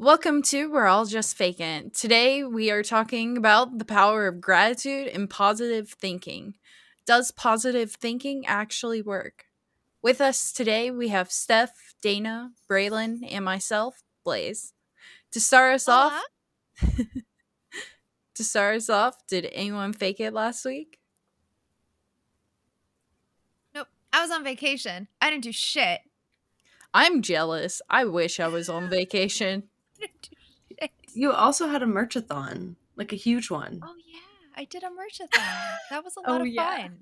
Welcome to We're All Just Faking. Today we are talking about the power of gratitude and positive thinking. Does positive thinking actually work? With us today we have Steph, Dana, Braylon, and myself, Blaze. To start us Hola. off, did anyone fake it last week? Nope. I was on vacation. I didn't do shit. I'm jealous. I wish I was on vacation. I didn't do shit. You also had a merchathon, like a huge one. Oh yeah, I did a merchathon. That was a lot Oh, of yeah. fun.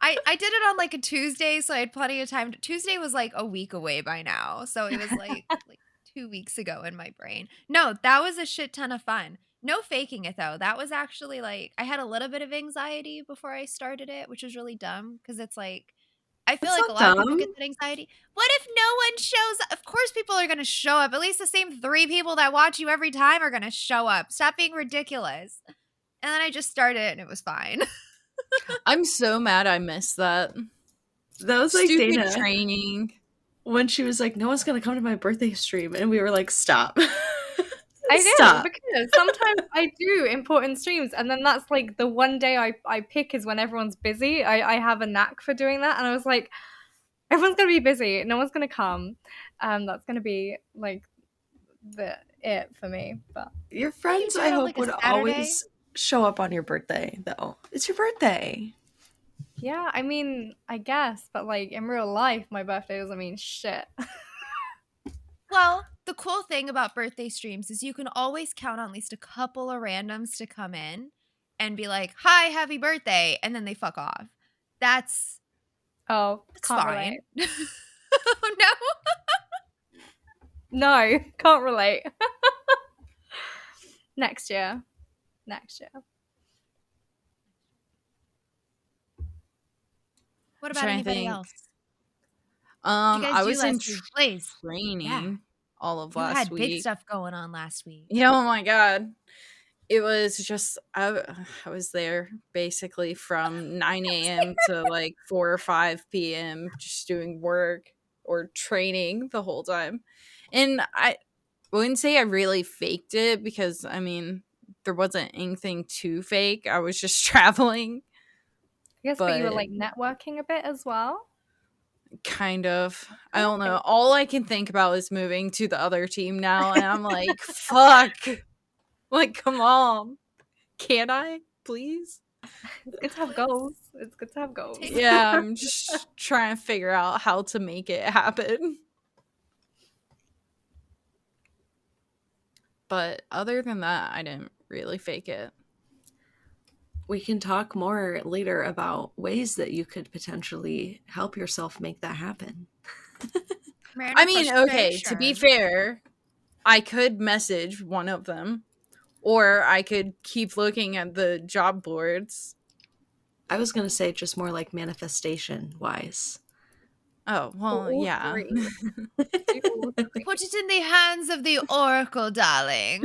I did it on like a Tuesday, so I had plenty of time. Tuesday was like a week away by now, so it was like 2 weeks ago in my brain. No, that was a shit ton of fun. No faking it though. That was actually like I had a little bit of anxiety before I started it, which was really dumb because it's like I feel That's like a not lot of people get dumb. that anxiety. What if no one shows up? Of course, people are going to show up. At least the same 3 people that watch you every time are going to show up. Stop being ridiculous. And then I just started and it was fine. I'm so mad I missed that. That was like Stupid Dana training. when she was like, "No one's gonna come to my birthday stream," and we were like, "Stop." I know, Stop. because sometimes I do important streams, and then that's like the one day I pick is when everyone's busy. I have a knack for doing that, and I was like, everyone's gonna be busy, no one's gonna come. That's gonna be like it for me. But Your friends, do I it on, hope, like, a would Saturday? always show up on your birthday, though. It's your birthday. yeah, I mean, I guess, but like in real life, my birthday doesn't mean shit. Well, the cool thing about birthday streams is you can always count on at least a couple of randoms to come in and be like, "Hi, happy birthday," and then they fuck off. That's Oh, can't fine. relate. Oh, no. No, can't relate. Next year. What about Trying to anybody think. else? What you guys I do was in last week? Blaze, training all of you last had big week. stuff going on last week. Yeah, oh my god. It was just I was there basically from 9 a.m. to like 4 or 5 p.m. just doing work or training the whole time. And I wouldn't say I really faked it because I mean there wasn't anything to fake. I was just traveling. I guess, but you were But like networking a bit as well. kind of. I don't know. All I can think about is moving to the other team now, and I'm like, fuck. Like, come on. Can't I? Please? It's good to have goals. It's good to have goals. Yeah, I'm just trying to figure out how to make it happen. But other than that, I didn't really fake it. We can talk more later about ways that you could potentially help yourself make that happen. I mean, okay, to be fair, I could message one of them, or I could keep looking at the job boards. I was going to say just more like manifestation wise. Oh, well, All yeah. three. Do all three. Put it in the hands of the oracle, darling.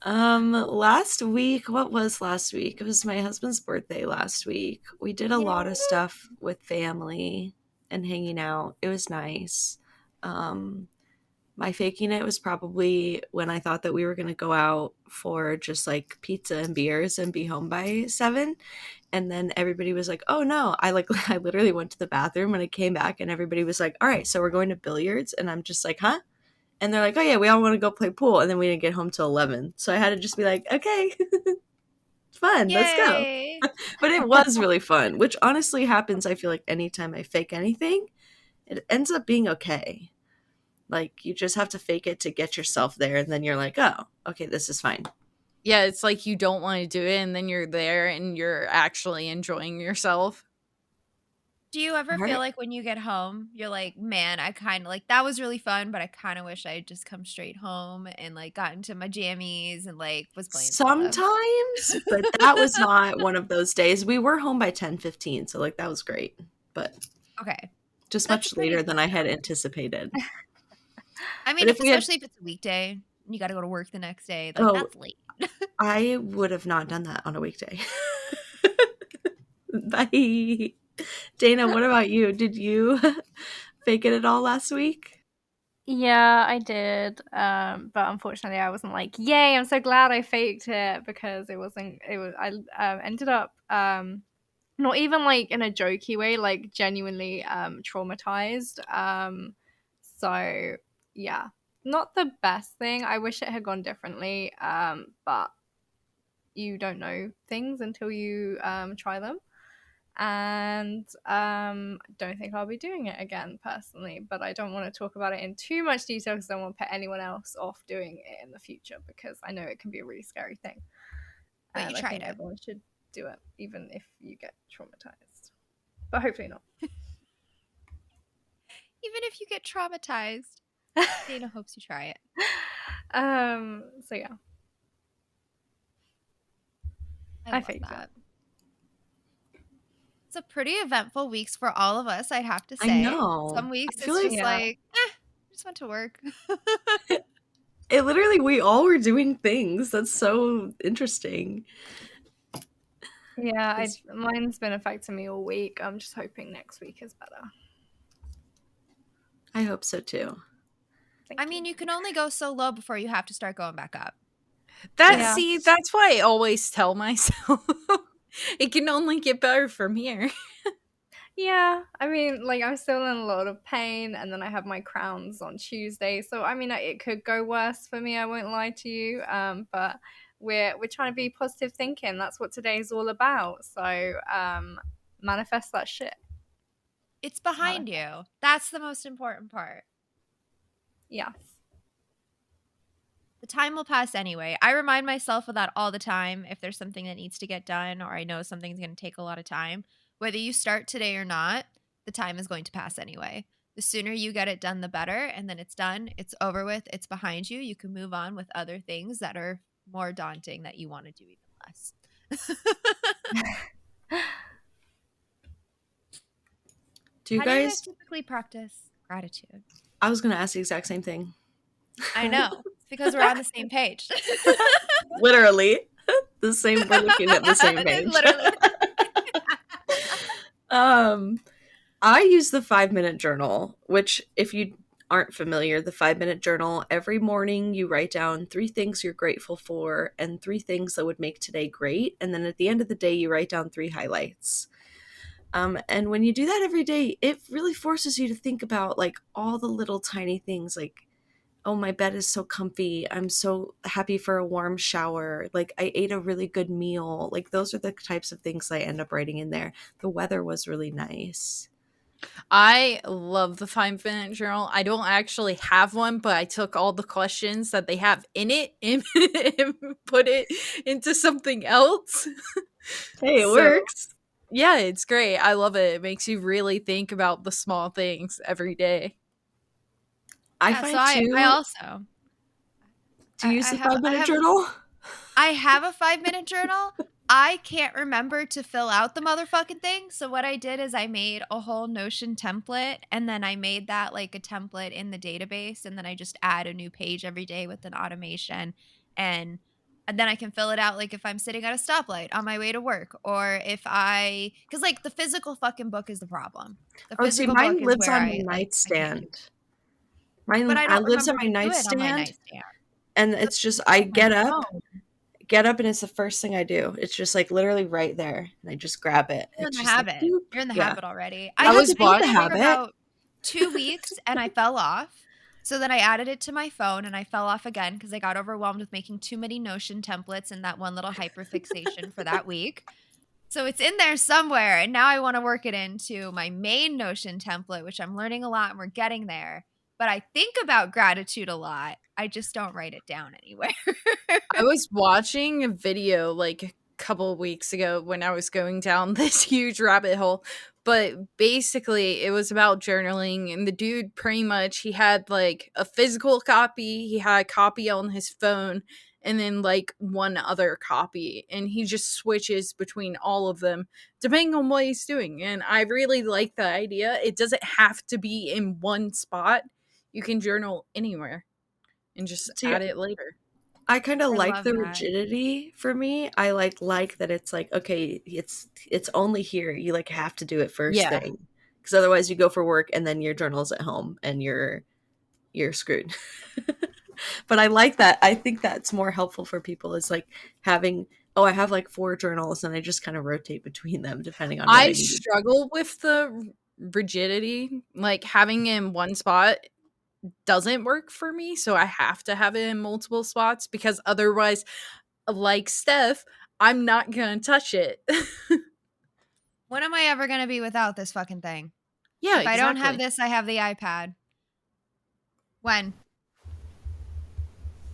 Last week, what was last week? It was my husband's birthday last week. We did a lot of stuff with family and hanging out. It was nice. My faking it was probably when I thought that we were going to go out for just like pizza and beers and be home by 7. And then everybody was like, oh no. I literally went to the bathroom and I came back and everybody was like, all right, so we're going to billiards. And I'm just like, huh? And they're like, oh yeah, we all want to go play pool. And then we didn't get home till 11. So I had to just be like, okay, fun, let's go. But it was really fun, which honestly happens, I feel like, anytime I fake anything, it ends up being okay. Like, you just have to fake it to get yourself there. And then you're like, oh, okay, this is fine. Yeah, it's like you don't want to do it, and then you're there and you're actually enjoying yourself. Do you ever feel like when you get home, you're like, man, I kind of like that was really fun, but I kind of wish I had just come straight home and like got into my jammies and like was playing sometimes, but that was not one of those days. We were home by 10:15, so like that was great, but okay, just much later than I had anticipated. I mean, especially if it's a weekday and you got to go to work the next day, like that's late. I would have not done that on a weekday. Bye. Dana, what about you? Did you fake it at all last week? Yeah, I did. But unfortunately, I wasn't like, "Yay! I'm so glad I faked it," because it wasn't. It was. I ended up not even like in a jokey way, like genuinely traumatized. So yeah, not the best thing. I wish it had gone differently. But you don't know things until you try them. And don't think I'll be doing it again personally, but I don't want to talk about it in too much detail because I don't want to put anyone else off doing it in the future, because I know it can be a really scary thing. But And you I tried think it. everyone should do it, even if you get traumatized, but hopefully not. Even if you get traumatized, Dana hopes you try it. So yeah, I I love faked that. It's a pretty eventful weeks for all of us, I'd have to I say. know. Some weeks I feel it's like- just Yeah. like, just went to work. It literally, we all were doing things. That's so interesting. Yeah, mine's been affecting me all week. I'm just hoping next week is better. I hope so too. Thank I mean, you can only go so low before you have to start going back up. Yeah. See, that's why I always tell myself it can only get better from here. Yeah, I mean, like, I'm still in a lot of pain, and then I have my crowns on Tuesday, so I mean, it could go worse for me. I won't lie to you. But we're trying to be positive thinking. That's what today's all about. So, manifest that shit. It's behind you. That's the most important part. Yeah. The time will pass anyway. I remind myself of that all the time if there's something that needs to get done or I know something's going to take a lot of time. Whether you start today or not, the time is going to pass anyway. The sooner you get it done, the better. And then it's done. It's over with. It's behind you. You can move on with other things that are more daunting that you want to do even less. Do you How do you guys guys? typically practice gratitude? I was going to ask the exact same thing. I know. It's because we're on the same page. Literally. The same, we're looking at the same page. Literally. I use the 5-minute journal, which, if you aren't familiar, the 5-minute journal, every morning you write down 3 things you're grateful for and 3 things that would make today great. And then at the end of the day, you write down 3 highlights. And when you do that every day, it really forces you to think about like all the little tiny things, like, oh, my bed is so comfy. I'm so happy for a warm shower. Like, I ate a really good meal. Like, those are the types of things I end up writing in there. The weather was really nice. I love the 5-minute journal. I don't actually have one, but I took all the questions that they have in it and put it into something else. Hey, it So, works. yeah, it's great. I love it. It makes you really think about the small things every day. I Yeah, find so I too. also Do you use I the have 5-minute journal? I have a 5-minute journal. I can't remember to fill out the motherfucking thing. So what I did is I made a whole Notion template and then I made that like a template in the database and then I just add a new page every day with an automation and then I can fill it out like if I'm sitting at a stoplight on my way to work or if cuz like the physical fucking book is the problem. The Oh, see, physical mine book is lives where on my I can't do it. nightstand. But I don't Lives on remember my to do it on my nightstand, nightstand. and it's just I get up, and it's the first thing I do. It's just like literally right there, and I just grab it. You're in It's the just like, habit. boop. You're in the Yeah. habit already. I I was used being the it for habit. about 2 weeks and I fell off. So then I added it to my phone and I fell off again because I got overwhelmed with making too many Notion templates and that one little hyperfixation for that week. So it's in there somewhere. And now I want to work it into my main Notion template, which I'm learning a lot and we're getting there. But I think about gratitude a lot. I just don't write it down anywhere. I was watching a video like a couple of weeks ago when I was going down this huge rabbit hole, but basically it was about journaling and the dude pretty much he had like a physical copy, he had a copy on his phone and then like one other copy and he just switches between all of them depending on what he's doing. And I really like the idea. It doesn't have to be in one spot. You can journal anywhere and just See, add it later. I kind of I like love the that. rigidity for me. I like that it's like, okay, it's only here. You like have to do it first Yeah. thing. Because otherwise you go for work and then your journal's at home and you're screwed. But I like that. I think that's more helpful for people is like having, oh, I have like 4 journals and I just kind of rotate between them depending on what I I need. struggle with the rigidity. Like having it in one spot doesn't work for me, so I have to have it in multiple spots because otherwise, like Steph, I'm not gonna touch it. When am I ever going to be without this fucking thing? Yeah, If I don't have exactly. this, I have the iPad. When?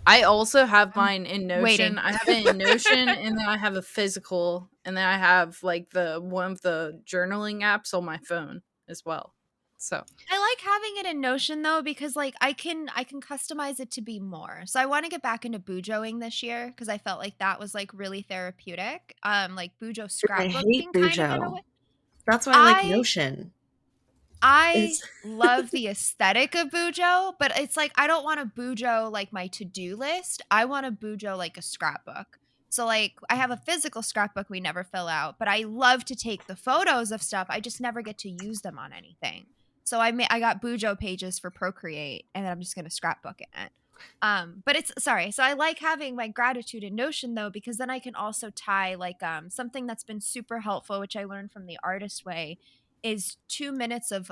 I also have mine in Notion. waiting. I have it in Notion, and then I have a physical, and then I have like the one of the journaling apps on my phone as well. So I like having it in Notion though because like I can customize it to be more. So I want to get back into bujoing this year because I felt like that was like really therapeutic. Like bujo I scrapbooking hate kind of in a Bujo. way. That's why I like I Notion. I love the aesthetic of bujo, but it's like I don't want a bujo like my to-do list. I want a bujo like a scrapbook. So like I have a physical scrapbook we never fill out, but I love to take the photos of stuff. I just never get to use them on anything. So I got bujo pages for Procreate and then I'm just going to scrapbook in it. But it's sorry. So I like having my gratitude in Notion though because then I can also tie like something that's been super helpful which I learned from the Artist Way is 2 minutes of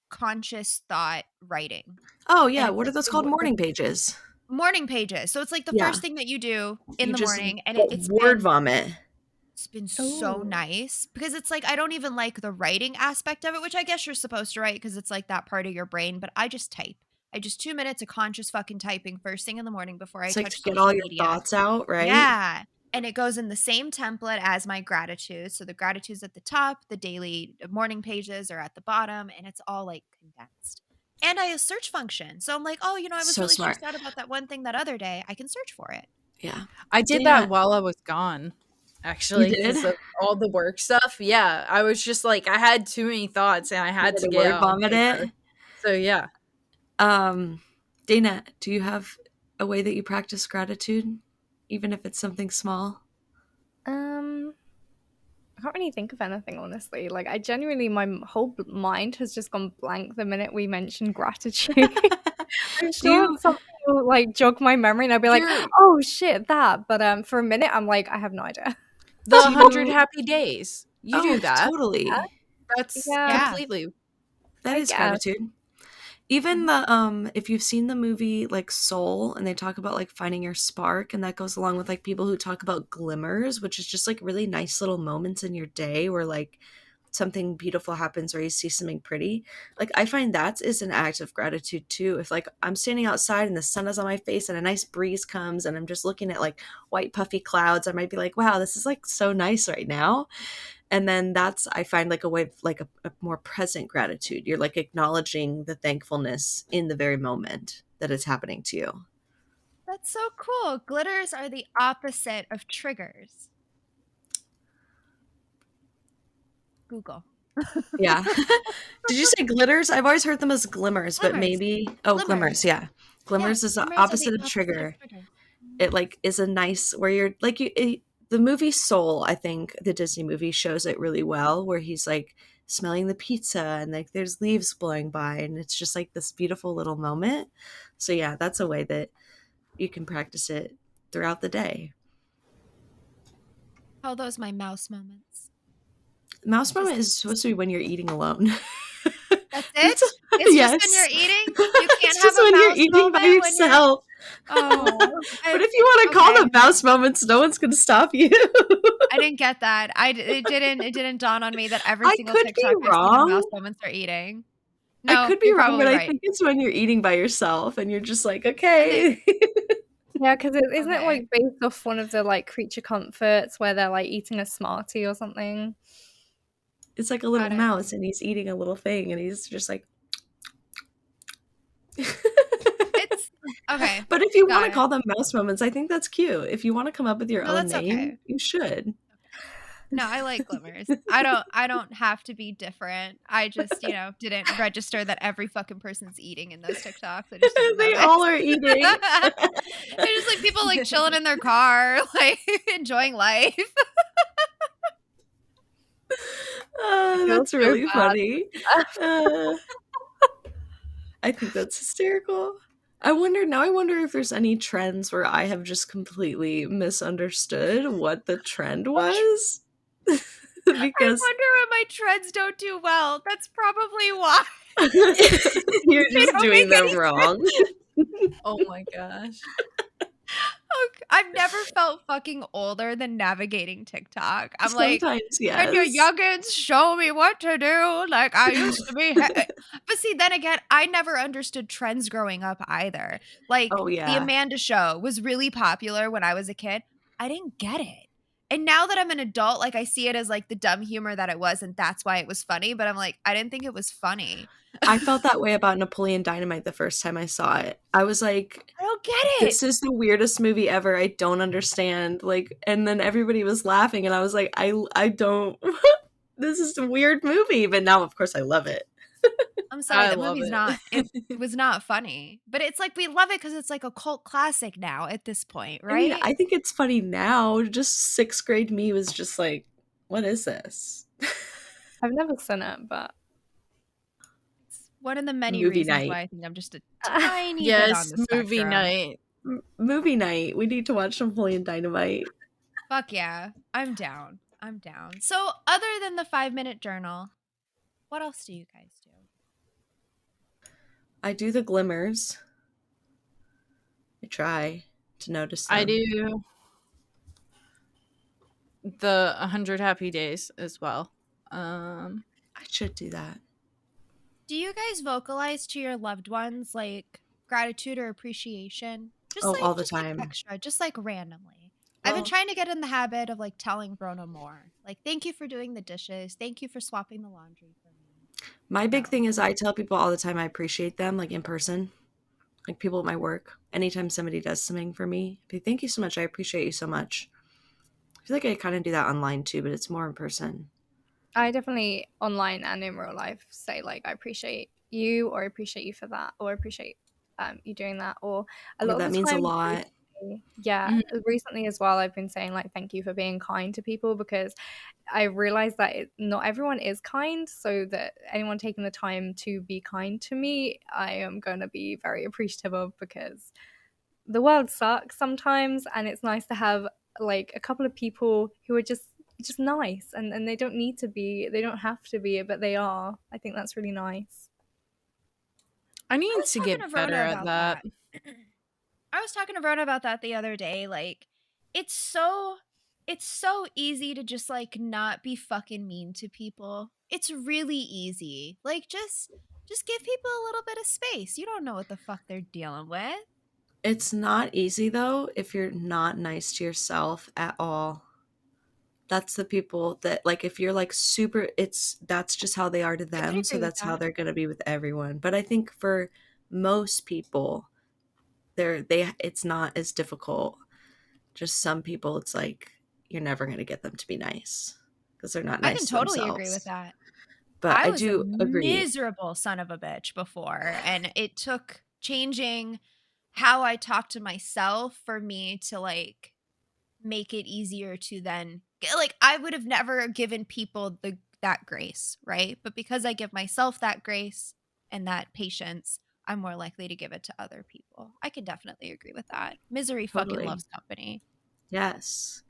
conscious thought writing. Oh And yeah, it's what are like those called? Morning pages. morning pages. So it's like the Yeah. first thing that you do in You the just morning and it's word been vomit. it's been so Ooh. nice because it's like I don't even like the writing aspect of it, which I guess you're supposed to write because it's like that part of your brain, but I just type. I just 2 minutes of conscious fucking typing first thing in the morning before It's I like touch to get social all your media. thoughts out, right? Yeah. And it goes in the same template as my gratitude. So the gratitude's at the top, the daily morning pages are at the bottom, and it's all like condensed. And I have a search function. So I'm like, oh, I was So really smart. stressed out about that one thing that other day. I can search for it. Yeah. I did Dana, that while I was gone, actually, You did? because of all the work stuff. Yeah, I was just like, I had too many thoughts, and I had to get word it on vomit paper. it. So yeah, Dana, do you have a way that you practice gratitude, even if it's something small? I can't really think of anything, honestly. Like, I genuinely, my whole mind has just gone blank the minute we mentioned gratitude. I'm sure something will like jog my memory, and I'll be like, You're- "Oh shit, that." But for a minute, I'm like, I have no idea. the 100 happy days. You do that. Totally. That's Yeah. completely. That I is guess. gratitude. Even the if you've seen the movie like Soul and they talk about like finding your spark, and that goes along with like people who talk about glimmers, which is just like really nice little moments in your day where like something beautiful happens or you see something pretty. Like I find that is an act of gratitude too. If like I'm standing outside and the sun is on my face and a nice breeze comes and I'm just looking at like white puffy clouds, I might be like, wow, this is like so nice right now. And then that's, I find like a way of like a more present gratitude. You're like acknowledging the thankfulness in the very moment that it's happening to you. That's so cool. Glitters are the opposite of triggers. Google. Yeah. Did you say glitters? I've always heard them as glimmers, but Glimmers. maybe Glimmers. glimmers. Yeah, glimmers Yeah, is the glimmers are opposite of trigger. It like is a nice where you're like the movie Soul, I think the Disney movie shows it really well, where he's like smelling the pizza and like there's leaves blowing by and it's just like this beautiful little moment. So yeah, that's a way that you can practice it throughout the day. Call those my mouse moments. Mouse moment is supposed to be when you're eating alone. That's it? It's yes. just when you're eating? You can't it's have just a when you're mouse eating by moment when you're- yourself. Oh, But if you want to call okay. them mouse moments, no one's going to stop you. I didn't get that. It didn't dawn on me that every I single could be TikTok I see wrong. of mouse moments are eating. No, I could be you're wrong, probably but right. I think it's when you're eating by yourself and you're just like, okay. Yeah, because isn't it Okay. like based off one of the like creature comforts where they're like eating a Smartie or something? It's like a little Got it. mouse and he's eating a little thing and he's just like. It's okay. But if you Got want to it. call them mouse moments, I think that's cute. If you want to come up with your No, own that's name, okay. you should. No, I like glimmers. I don't have to be different. I just, didn't register that every fucking person's eating in those TikToks. I just didn't They notice. all are eating. They're just like people like chilling in their car, like enjoying life. That's so really bad. funny. I think that's hysterical. I wonder if there's any trends where I have just completely misunderstood what the trend was. I Because wonder why my trends don't do well. That's probably why. you're They just don't doing make them any wrong. Oh my gosh. I've never felt fucking older than navigating TikTok. I'm like, Sometimes, can your yes. youngins show me what to do? Like I used to be. But see, then again, I never understood trends growing up either. Like Oh, the yeah. Amanda Show was really popular when I was a kid. I didn't get it. And now that I'm an adult, like I see it as like the dumb humor that it was, and that's why it was funny. But I'm like, I didn't think it was funny. I felt that way about Napoleon Dynamite the first time I saw it. I was like, I don't get it. this is the weirdest movie ever. I don't understand. Like, and then everybody was laughing, and I was like, I don't. This is a weird movie, but now, of course, I love it. I'm sorry, I the love movie's it. not. It was not funny, but it's like we love it because it's like a cult classic now at this point, I mean, right? I think it's funny now. Just sixth grade me was just like, what is this? I've never seen it, but It's one of the many Movie reasons night. why I think I'm just a tiny bit on Yes, the movie spectrum. night. Movie night. We need to watch Napoleon Dynamite. Fuck yeah, I'm down. I'm down. So, other than the 5-minute journal, what else do you guys do? I do the glimmers. I try to notice them. I do the 100 happy days as well. I should do that. Do you guys vocalize to your loved ones like gratitude or appreciation? Just Oh, like, all the just like time. extra, just like randomly. I've been Well- trying to get in the habit of like telling Bruno more. Like, thank you for doing the dishes. Thank you for swapping the laundry for me. My big No. thing is I tell people all the time I appreciate them, like in person, like people at my work. Anytime somebody does something for me, I say, thank you so much. I appreciate you so much. I feel like I kind of do that online too, but it's more in person. I definitely online and in real life say like I appreciate you, or I appreciate you for that, or I appreciate you doing that, or a lot that of the means a time, lot. yeah, recently as well I've been saying like thank you for being kind to people, because I realized that not everyone is kind, so that anyone taking the time to be kind to me I am going to be very appreciative of, because the world sucks sometimes and it's nice to have like a couple of people who are just nice, and they don't need to be, they don't have to be, but they are. I think that's really nice. I need was to talking get to better Rona at about that. I was talking to Rona about that the other day. Like, it's so easy to just like not be fucking mean to people. It's really easy. Like, just give people a little bit of space. You don't know what the fuck they're dealing with. It's not easy though if you're not nice to yourself at all. That's the people that like if you're like super, that's just how they are to them, so agree with that's how that. they're going to be with everyone. But I think for most people it's not as difficult. Just some people it's like you're never going to get them to be nice because they're not nice I can to totally themselves. agree with that. But I was do a agree. miserable son of a bitch before, and it took changing how I talk to myself for me to like make it easier to then like I would have never given people that grace, right? But because I give myself that grace and that patience, I'm more likely to give it to other people. I can definitely agree with that. Misery Totally. fucking loves company. Yes,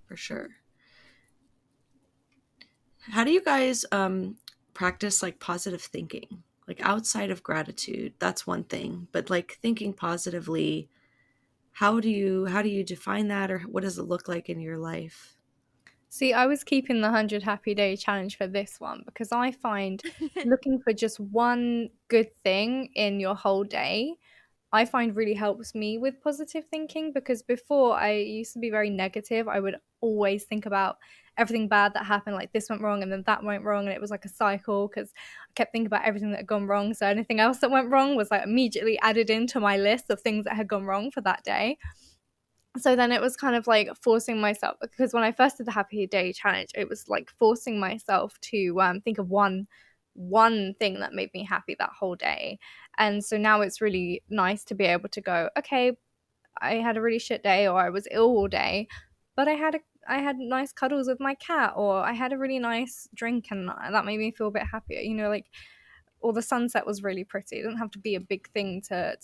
for sure. How do you guys practice like positive thinking? Like outside of gratitude, that's one thing, but like thinking positively, how do you define that, or what does it look like in your life? See, I was keeping the 100 happy day challenge for this one, because I find looking for just one good thing in your whole day, I find really helps me with positive thinking, because before I used to be very negative. I would always think about everything bad that happened, like this went wrong and then that went wrong, and it was like a cycle because I kept thinking about everything that had gone wrong. So anything else that went wrong was like immediately added into my list of things that had gone wrong for that day. So then it was kind of like forcing myself, because when I first did the Happy Day Challenge, it was like forcing myself to think of one thing that made me happy that whole day. And so now it's really nice to be able to go, okay, I had a really shit day, or I was ill all day, but I had nice cuddles with my cat, or I had a really nice drink and that made me feel a bit happier, you know, like, or the sunset was really pretty. It doesn't have to be a big thing to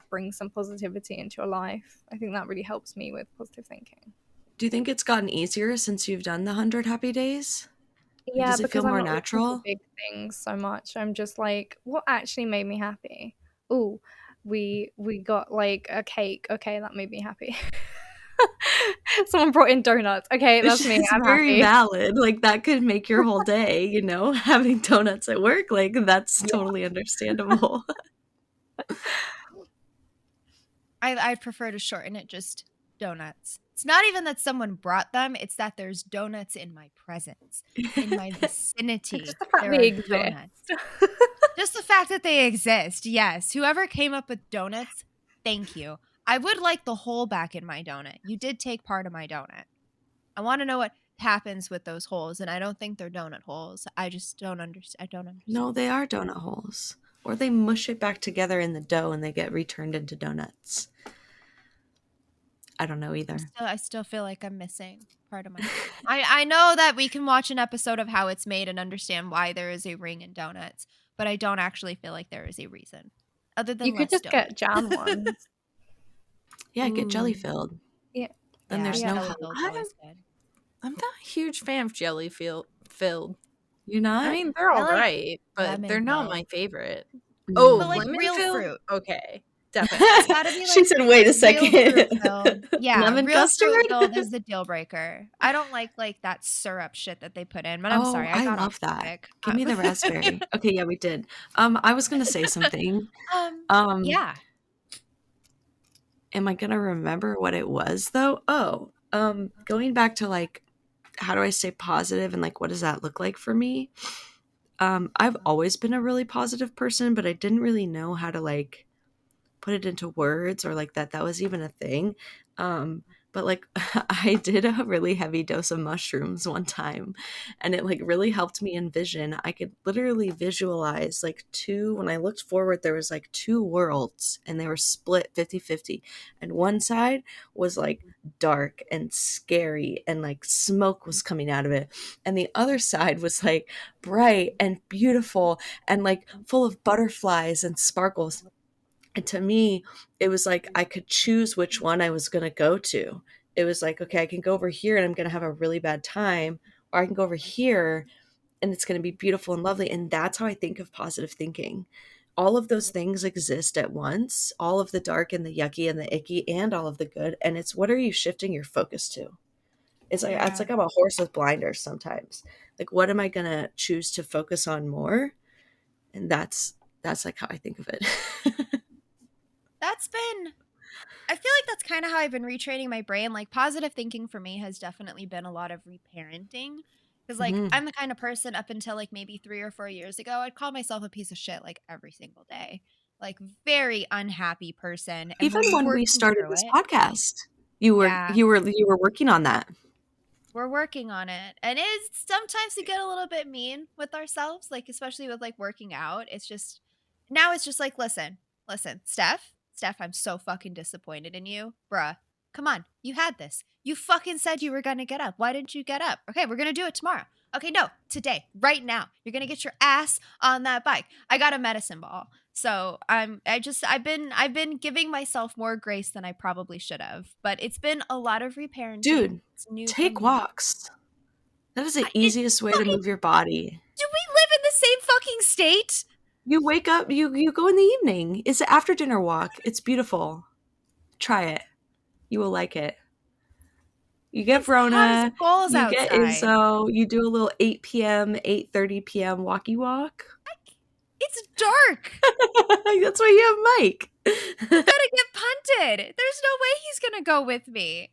bring some positivity into your life. I think that really helps me with positive thinking. Do you think it's gotten easier since you've done the 100 happy days? Like, Yeah, does it feel because I'm more not looking for natural? big things so much. I'm just like, what actually made me happy? Oh, we got like a cake. Okay, that made me happy. Someone brought in donuts. Okay, that's me. It's I'm very happy. valid. Like, that could make your whole day, you know, having donuts at work. Like, that's Yeah. totally understandable. I prefer to shorten it just donuts. It's not even that someone brought them, it's that there's donuts in my presence, in my vicinity. Just the fact There they are exist. donuts. Just the fact that they exist, yes. Whoever came up with donuts, thank you. I would like the hole back in my donut. You did take part of my donut. I want to know what happens with those holes, and I don't think they're donut holes. I just don't understand. I don't understand. No, they are donut holes. Or they mush it back together in the dough and they get returned into donuts. I don't know either. I still feel like I'm missing part of my donut. I know that we can watch an episode of how it's made and understand why there is a ring in donuts, but I don't actually feel like there is a reason. Other than You could just get jam ones. Yeah, get jelly Ooh. filled. Yeah. Then there's no jelly hope. filled always good. I'm not a huge fan of jelly filled. You're not? I mean, they're all I like right, but they're not lemon-filled. my favorite. Mm. Oh, But, like, lemon real filled? fruit. Okay, definitely. It's gotta be She like said, wait a real second. fruit filled. Yeah, Lemon real custard? fruit filled is the deal breaker. I don't like that syrup shit that they put in, but I'm Oh, sorry, I got love off that. topic. Give me the raspberry. Okay, yeah, we did. I was gonna say something. Yeah. Am I gonna remember what it was though? Oh, going back to like, how do I stay positive and like, what does that look like for me? I've always been a really positive person, but I didn't really know how to like put it into words or like that was even a thing. But like I did a really heavy dose of mushrooms one time and it like really helped me envision. I could literally visualize like when I looked forward, there was like two worlds and they were split 50-50. And one side was like dark and scary and like smoke was coming out of it. And the other side was like bright and beautiful and like full of butterflies and sparkles. And to me, it was like I could choose which one I was going to go to. It was like, okay, I can go over here and I'm going to have a really bad time, or I can go over here and it's going to be beautiful and lovely. And that's how I think of positive thinking. All of those things exist at once, all of the dark and the yucky and the icky and all of the good. And it's what are you shifting your focus to? It's like I'm a horse with blinders sometimes. Like, what am I going to choose to focus on more? And that's like how I think of it. I feel like that's kind of how I've been retraining my brain. Like, positive thinking for me has definitely been a lot of reparenting. Because, like, I'm the kind of person up until, like, maybe 3 or 4 years ago, I'd call myself a piece of shit, like, every single day. Like, very unhappy person. And Even when we started this podcast, you Yeah. were working on that. We're working on it. And it's sometimes we get a little bit mean with ourselves, like, especially with, like, working out. It's just, now it's just like, listen, Steph, I'm so fucking disappointed in you. Bruh, come on. You had this. You fucking said you were going to get up. Why didn't you get up? Okay, we're going to do it tomorrow. Okay, no, today, right now. You're going to get your ass on that bike. I got a medicine ball. So I've been giving myself more grace than I probably should have. But it's been a lot of reparenting. Dude, take walks. That is the easiest way to move your body. Do we live in the same fucking state? You wake up, you go in the evening. It's an after dinner walk. It's beautiful. Try it. You will like it. You get Verona, you get Izzo, you do a little 8 p.m., 8:30 p.m. walkie walk. It's dark. That's why you have Mike. I'm gonna get punted. There's no way he's gonna go with me.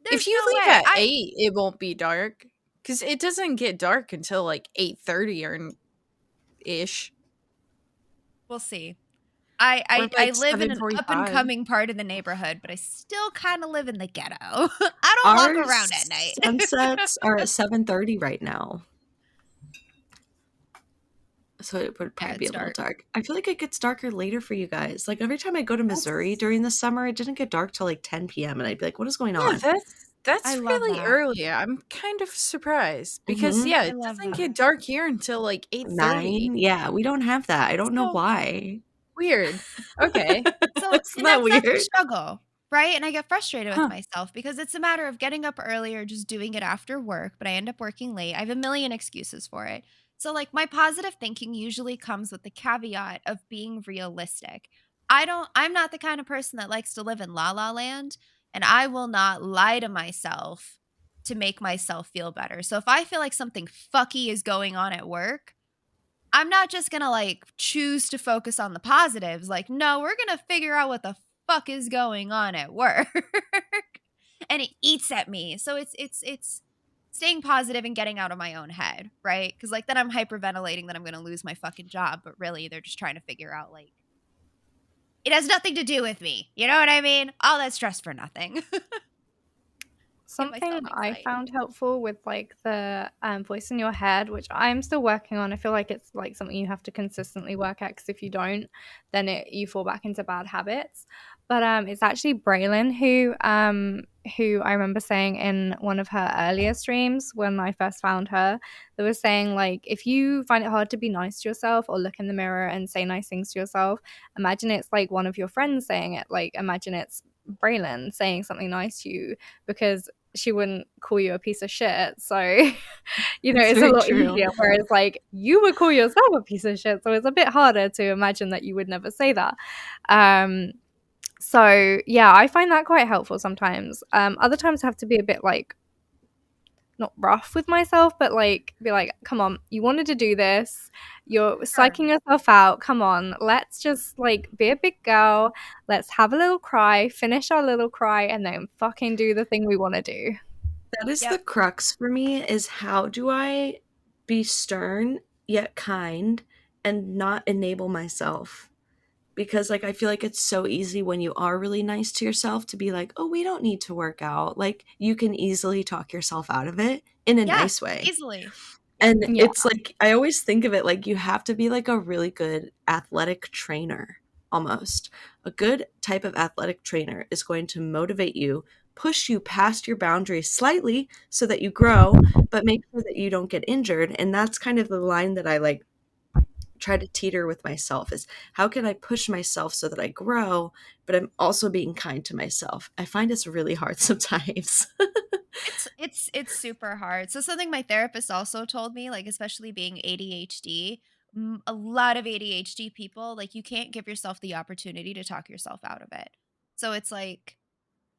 If you leave at 8, it won't be dark. Because it doesn't get dark until like 8:30 or ish. We'll see. I like live in an 7:45? up and coming part of the neighborhood, but I still kind of live in the ghetto. I don't Our walk around at night. sunsets are at 7:30 right now. So it would probably Yeah, be it's a little dark. dark. I feel like it gets darker later for you guys. Like every time I go to Missouri during the summer, it didn't get dark till like 10 p.m. and I'd be like, what is going Yeah, on? that's I love really that. early. I'm kind of surprised because Mhm. yeah, I it love doesn't that. get dark here until like 8:30. 9? Yeah, we don't have that. I don't know So why. weird. Okay. So, Isn't and that that's a weird? struggle, right? And I get frustrated with Huh. myself because it's a matter of getting up early or just doing it after work, but I end up working late. I have a million excuses for it. So, like, my positive thinking usually comes with the caveat of being realistic. I'm not the kind of person that likes to live in la la land, and I will not lie to myself to make myself feel better. So, if I feel like something fucky is going on at work, I'm not just gonna like choose to focus on the positives. Like, no, we're gonna figure out what the fuck is going on at work. And it eats at me. So it's staying positive and getting out of my own head, right? Because like then I'm hyperventilating that I'm gonna lose my fucking job, but really they're just trying to figure out like it has nothing to do with me. You know what I mean? All that stress for nothing. Give Something myself I anxiety. found helpful with like the voice in your head, which I'm still working on. I feel like it's like something you have to consistently work at because if you don't, then you fall back into bad habits. But it's actually Braylon who I remember saying in one of her earlier streams when I first found her, that was saying like if you find it hard to be nice to yourself or look in the mirror and say nice things to yourself, imagine it's like one of your friends saying it. Like imagine it's Braylon saying something nice to you because she wouldn't call you a piece of shit. So, you know, It's it's a very lot true. easier. Whereas, like, you would call yourself a piece of shit. So it's a bit harder to imagine that you would never say that. So, yeah, I find that quite helpful sometimes. Other times I have to be a bit, like, not rough with myself, but, like, be like, come on, you wanted to do this. You're psyching yourself out. Come on, let's just, like, be a big girl. Let's have a little cry, finish our little cry, and then fucking do the thing we want to do. That is Yep. the crux for me is how do I be stern yet kind and not enable myself? Because like I feel like it's so easy when you are really nice to yourself to be like, "Oh, we don't need to work out." Like you can easily talk yourself out of it in a nice way. Easily. And Yeah. it's like I always think of it like you have to be like a really good athletic trainer almost. A good type of athletic trainer is going to motivate you, push you past your boundaries slightly so that you grow, but make sure that you don't get injured. And that's kind of the line that I like try to teeter with myself is how can I push myself so that I grow, but I'm also being kind to myself. I find it's really hard sometimes. It's super hard. So something my therapist also told me, like especially being ADHD, a lot of ADHD people, like you can't give yourself the opportunity to talk yourself out of it. So it's like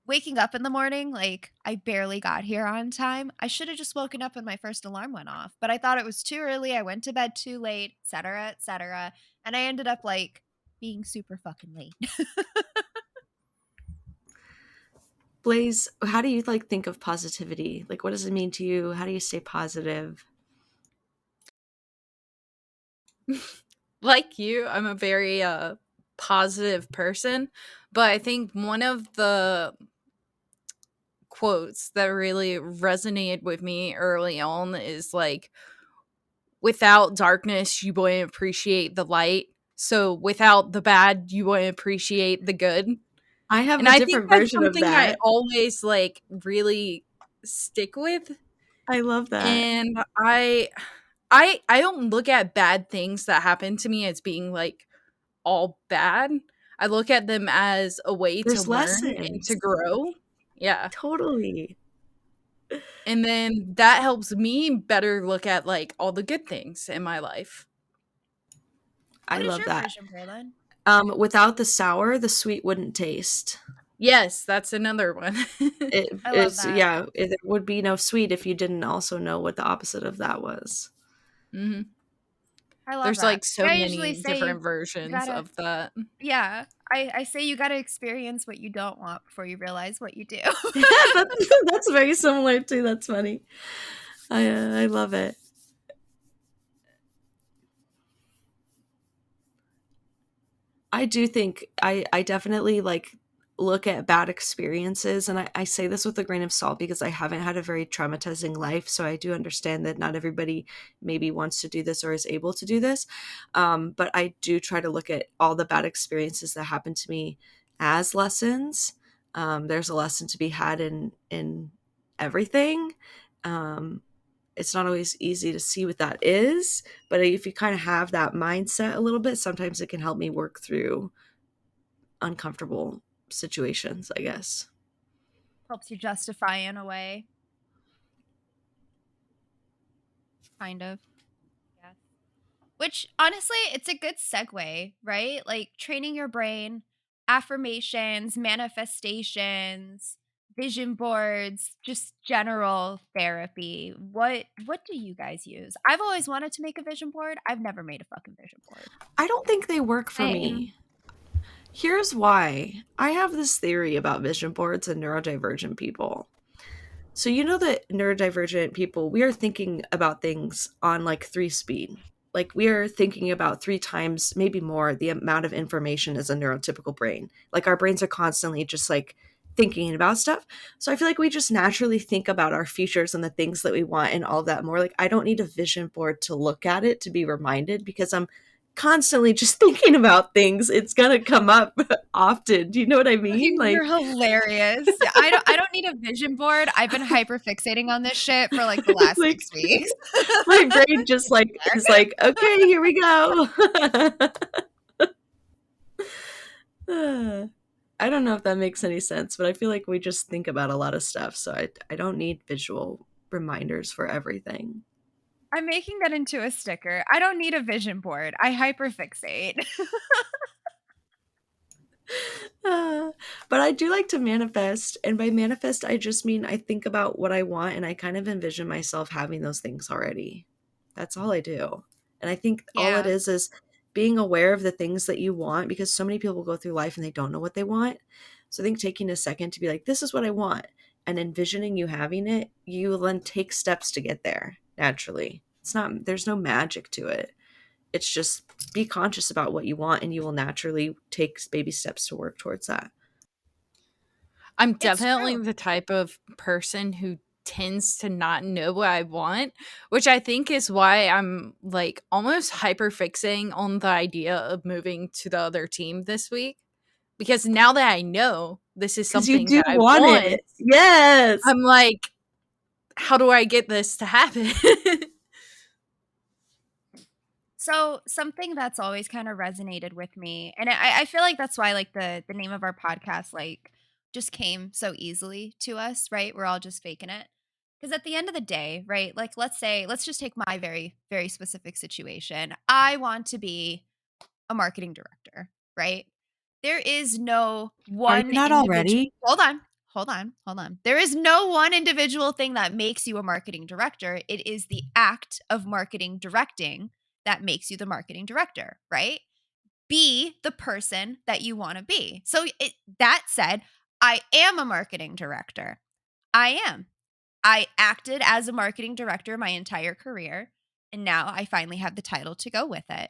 waking up in the morning, like I barely got here on time. I should have just woken up when my first alarm went off, but I thought it was too early. I went to bed too late, et cetera, et cetera. And I ended up like being super fucking late. Blaze, how do you like think of positivity? Like what does it mean to you? How do you stay positive? Like you, I'm a very positive person, but I think one of the quotes that really resonated with me early on is like, without darkness you wouldn't appreciate the light, so without the bad you wouldn't appreciate the good. I have And a I think different that's version of something I that. always like really stick with. I love that. And I don't look at bad things that happen to me as being like all bad. I look at them as a way to There's learn and to lessons. grow. Yeah. Totally. And then that helps me better look at like all the good things in my life. I What is love your that. version, Braylon? Without the sour, the sweet wouldn't taste. Yes, that's another one. I love It's that. yeah, there would be no sweet if you didn't also know what the opposite of that was. Mm-hmm. I love There's that. like so I many usually say different you versions gotta, of that. yeah. I say you gotta experience what you don't want before you realize what you do. That's very similar too. That's funny. I love it. I do think I definitely like look at bad experiences, and I say this with a grain of salt because I haven't had a very traumatizing life, so I do understand that not everybody maybe wants to do this or is able to do this, but I do try to look at all the bad experiences that happened to me as lessons. There's a lesson to be had in everything. It's not always easy to see what that is, but if you kind of have that mindset a little bit, sometimes it can help me work through uncomfortable situations, I guess. Helps you justify in a way. Kind of. Yeah. Which, honestly, it's a good segue, right? Like training your brain, affirmations, manifestations, vision boards, just general therapy. What do you guys use? I've always wanted to make a vision board. I've never made a fucking vision board. I don't think they work for Same. me. Here's why. I have this theory about vision boards and neurodivergent people. So you know that neurodivergent people, we are thinking about things on like 3 speed. Like we are thinking about 3 times, maybe more, the amount of information as a neurotypical brain. Like our brains are constantly just like thinking about stuff. So I feel like we just naturally think about our futures and the things that we want and all that more. Like I don't need a vision board to look at it to be reminded because I'm constantly just thinking about things. It's gonna come up often. Do you know what I mean? You're hilarious. I don't need a vision board. I've been hyper fixating on this shit for like the last Like, 6 weeks. my brain just like is like, okay, here we go. I don't know if that makes any sense, but I feel like we just think about a lot of stuff, so I don't need visual reminders for everything. I'm making that into a sticker. I don't need a vision board. I hyperfixate. But I do like to manifest, and by manifest I just mean I think about what I want and I kind of envision myself having those things already. That's all I do. And I think all it is being aware of the things that you want, because so many people go through life and they don't know what they want. So I think taking a second to be like, this is what I want, and envisioning you having it, you will then take steps to get there naturally. There's no magic to it. It's just be conscious about what you want and you will naturally take baby steps to work towards that. I'm definitely the type of person who tends to not know what I want, which I think is why I'm like almost hyperfixating on the idea of moving to the other team this week. Because now that I know this is something that I want, it. Yes. I'm like, how do I get this to happen? So something that's always kind of resonated with me, and I feel like that's why like the name of our podcast like just came so easily to us, right? We're all just faking it. Because at the end of the day, right? Like let's just take my very, very specific situation. I want to be a marketing director, right? There is no one not individual. already? Hold on. There is no one individual thing that makes you a marketing director. It is the act of marketing directing that makes you the marketing director, right? Be the person that you want to be. So that said, I am a marketing director. I am. I acted as a marketing director my entire career, and now I finally have the title to go with it.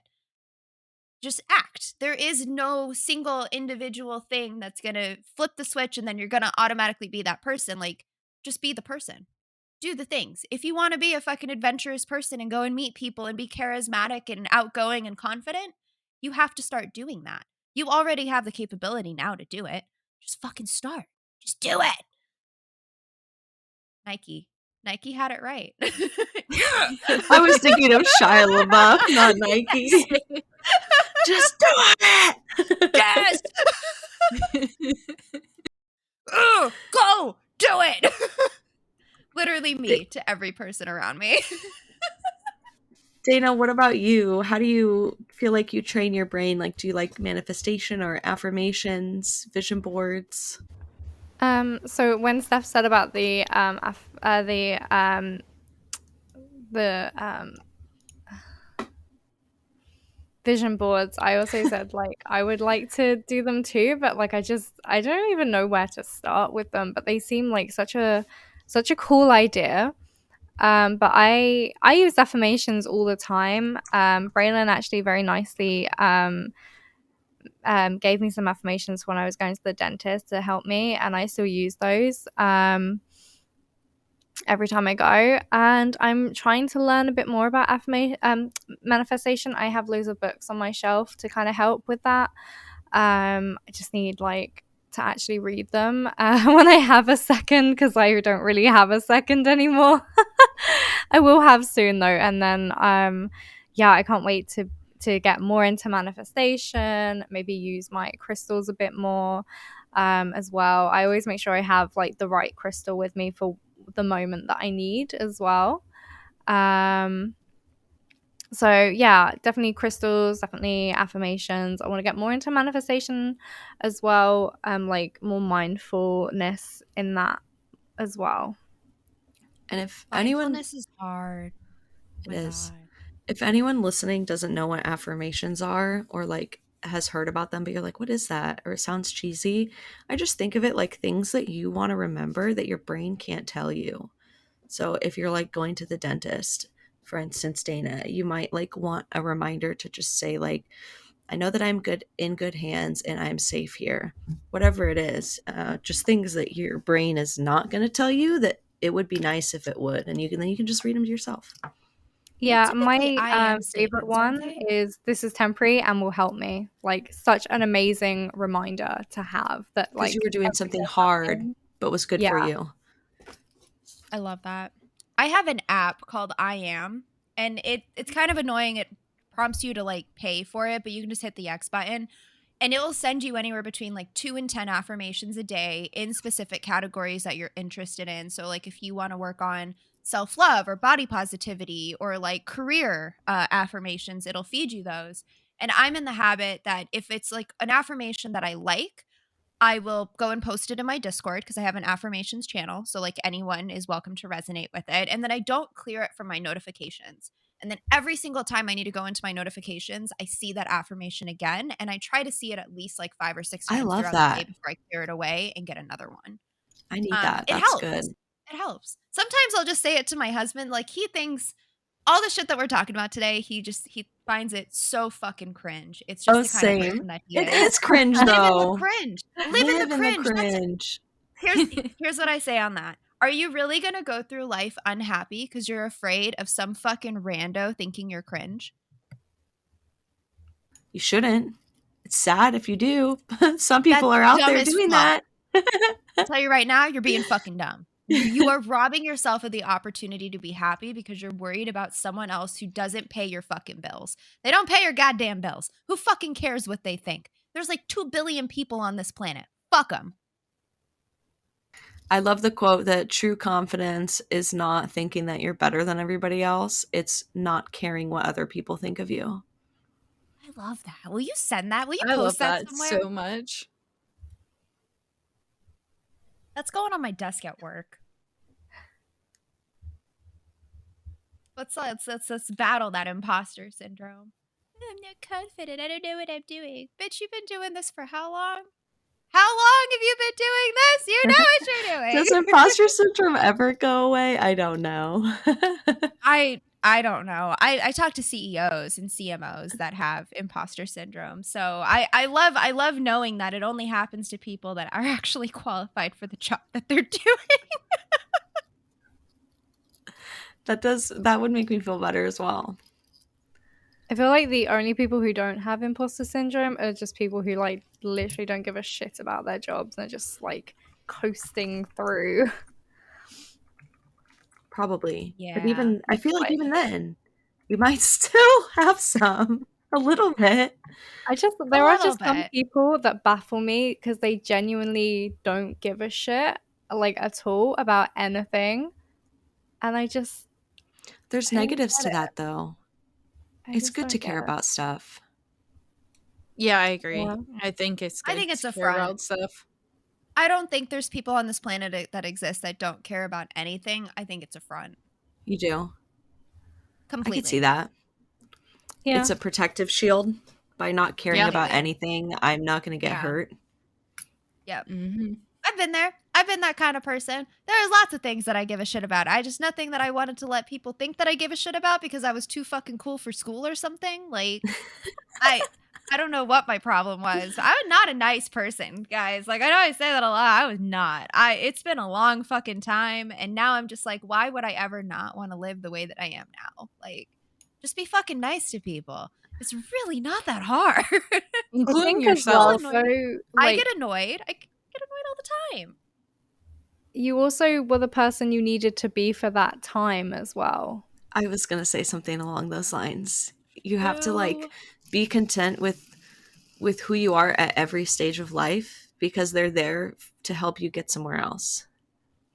Just act. There is no single individual thing that's going to flip the switch and then you're going to automatically be that person. Like, just be the person. Do the things. If you want to be a fucking adventurous person and go and meet people and be charismatic and outgoing and confident, you have to start doing that. You already have the capability now to do it. Just fucking start. Just do it. Nike had it right. I was thinking of Shia LaBeouf, not Nike. Just do it. Yes. Go do it. Literally me to every person around me. Dana, what about you? How do you feel like you train your brain? Like, do you like manifestation or affirmations, vision boards? So when Steph said about the vision boards, I also said like I would like to do them too, but like I don't even know where to start with them. But they seem like such a cool idea. But I use affirmations all the time. Braylon actually very nicely gave me some affirmations when I was going to the dentist to help me, and I still use those every time I go. And I'm trying to learn a bit more about manifestation. I have loads of books on my shelf to kind of help with that. I just need like to actually read them when I have a second, because I don't really have a second anymore. I will have soon though, and then I can't wait to get more into manifestation, maybe use my crystals a bit more as well. I always make sure I have like the right crystal with me for the moment that I need as well. So yeah, definitely crystals, definitely affirmations. I want to get more into manifestation as well, like more mindfulness in that as well. And if anyone, Mindfulness is hard. it is. If anyone listening doesn't know what affirmations are, or like has heard about them, but you're like, what is that? Or it sounds cheesy. I just think of it like things that you want to remember that your brain can't tell you. So if you're like going to the dentist, for instance, Dana, you might like want a reminder to just say like, I know that I'm in good hands and I'm safe here. Whatever it is, just things that your brain is not going to tell you that it would be nice if it would, and then you can just read them to yourself. Yeah, Typically, my favorite statements, one aren't they? is "This is temporary and will help me." Like such an amazing reminder to have that, Because like you were doing every something day hard, something- but was good Yeah. for you. I love that. I have an app called I Am, and it's kind of annoying. It prompts you to like pay for it, but you can just hit the X button, and it will send you anywhere between like 2 and 10 affirmations a day in specific categories that you're interested in. So like if you want to work on self-love or body positivity or like career affirmations, it'll feed you those. And I'm in the habit that if it's like an affirmation that I like, I will go and post it in my Discord because I have an affirmations channel. So like anyone is welcome to resonate with it. And then I don't clear it from my notifications. And then every single time I need to go into my notifications, I see that affirmation again. And I try to see it at least like 5 or 6 I times love throughout that. the day before I clear it away and get another one. I need that. It That's helps. good. It helps. Sometimes I'll just say it to my husband. Like he thinks all the shit that we're talking about today, he finds it so fucking cringe. It's just the kind of Same. person that he It is. is cringe Live in the though. cringe. Live in the cringe. That's- cringe. Here's what I say on that. Are you really gonna go through life unhappy because you're afraid of some fucking rando thinking you're cringe? You shouldn't. It's sad if you do. Some people That's are out dumb there as doing fuck. that. I'll tell you right now, you're being fucking dumb. You are robbing yourself of the opportunity to be happy because you're worried about someone else who doesn't pay your fucking bills. They don't pay your goddamn bills. Who fucking cares what they think? There's like 2 billion people on this planet. Fuck them. I love the quote that true confidence is not thinking that you're better than everybody else. It's not caring what other people think of you. I love that. Will you send that? Will you I love post that that somewhere? so much. That's going on my desk at work. Let's battle that imposter syndrome. I'm not confident. I don't know what I'm doing. Bitch, you've been doing this for how long? How long have you been doing this? You know what you're doing. Does imposter syndrome ever go away? I don't know. I don't know. I talk to CEOs and CMOs that have imposter syndrome. So I love knowing that it only happens to people that are actually qualified for the job that they're doing. That would make me feel better as well. I feel like the only people who don't have imposter syndrome are just people who like literally don't give a shit about their jobs and are just like coasting through. Probably. Yeah. But even I feel like even then, you might still have a little bit. There are just some people that baffle me because they genuinely don't give a shit like at all about anything. And there's negatives to that though. It's good to care it. about stuff. Yeah, I agree. Yeah. I think it's good I think it's to a care front. about stuff. I don't think there's people on this planet that exist that don't care about anything. I think it's a front. You do. Completely. I can see that. Yeah. It's a protective shield. By not caring about anything, I'm not going to get hurt. Yep. Mm-hmm. I've been there. I've been that kind of person. There's lots of things that I give a shit about. Nothing that I wanted to let people think that I give a shit about because I was too fucking cool for school or something. Like, I don't know what my problem was. I'm not a nice person, guys. Like, I know I say that a lot. I was not. It's been a long fucking time, and now I'm just like, why would I ever not want to live the way that I am now? Like, just be fucking nice to people. It's really not that hard. I Including think as well, yourself. though, I like, get annoyed. I get annoyed all the time. you also were the person you needed to be for that time as well. I was going to say something along those lines. You have to like Ew. be content with who you are at every stage of life because they're there to help you get somewhere else.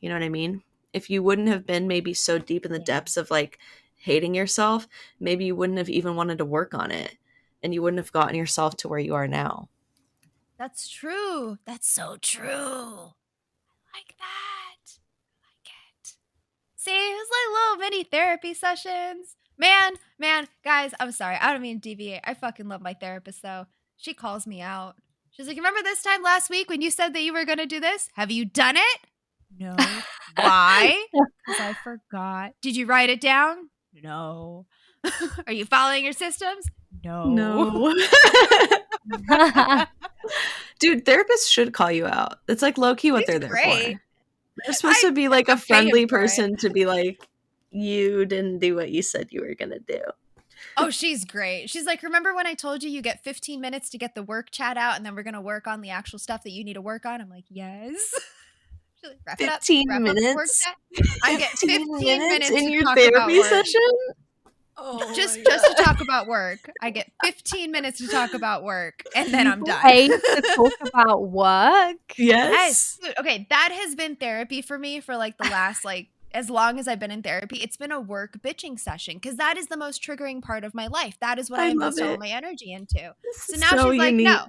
You know what I mean? If you wouldn't have been maybe so deep in the depths of like hating yourself, maybe you wouldn't have even wanted to work on it and you wouldn't have gotten yourself to where you are now. That's true. That's so true. I like that. I like it. See, it's like little mini therapy sessions. Man, guys, I'm sorry. I don't mean to deviate. I fucking love my therapist, though. She calls me out. She's like, remember this time last week when you said that you were going to do this? Have you done it? No. Why? Because I forgot. Did you write it down? No. Are you following your systems? No. Dude, therapists should call you out. It's like low-key what She's they're there great. for. They're supposed to be like a I'm paying friendly for it. person to be like, you didn't do what you said you were going to do. Oh, she's great. She's like, remember when I told you you get 15 minutes to get the work chat out and then we're going to work on the actual stuff that you need to work on? I'm like, yes. She's like, wrap it up. 15 Wrap up the work minutes? chat. I get 15 minutes in to your talk about therapy work. session? Oh Just my to God. talk about work. I get 15 minutes to talk about work and then I'm done. Paid to talk about work? Yes. Dude, okay, that has been therapy for me for like the last like as long as I've been in therapy. It's been a work bitching session because that is the most triggering part of my life. That is what I I love invest all it. my energy into. This So is now so she's like, unique. no,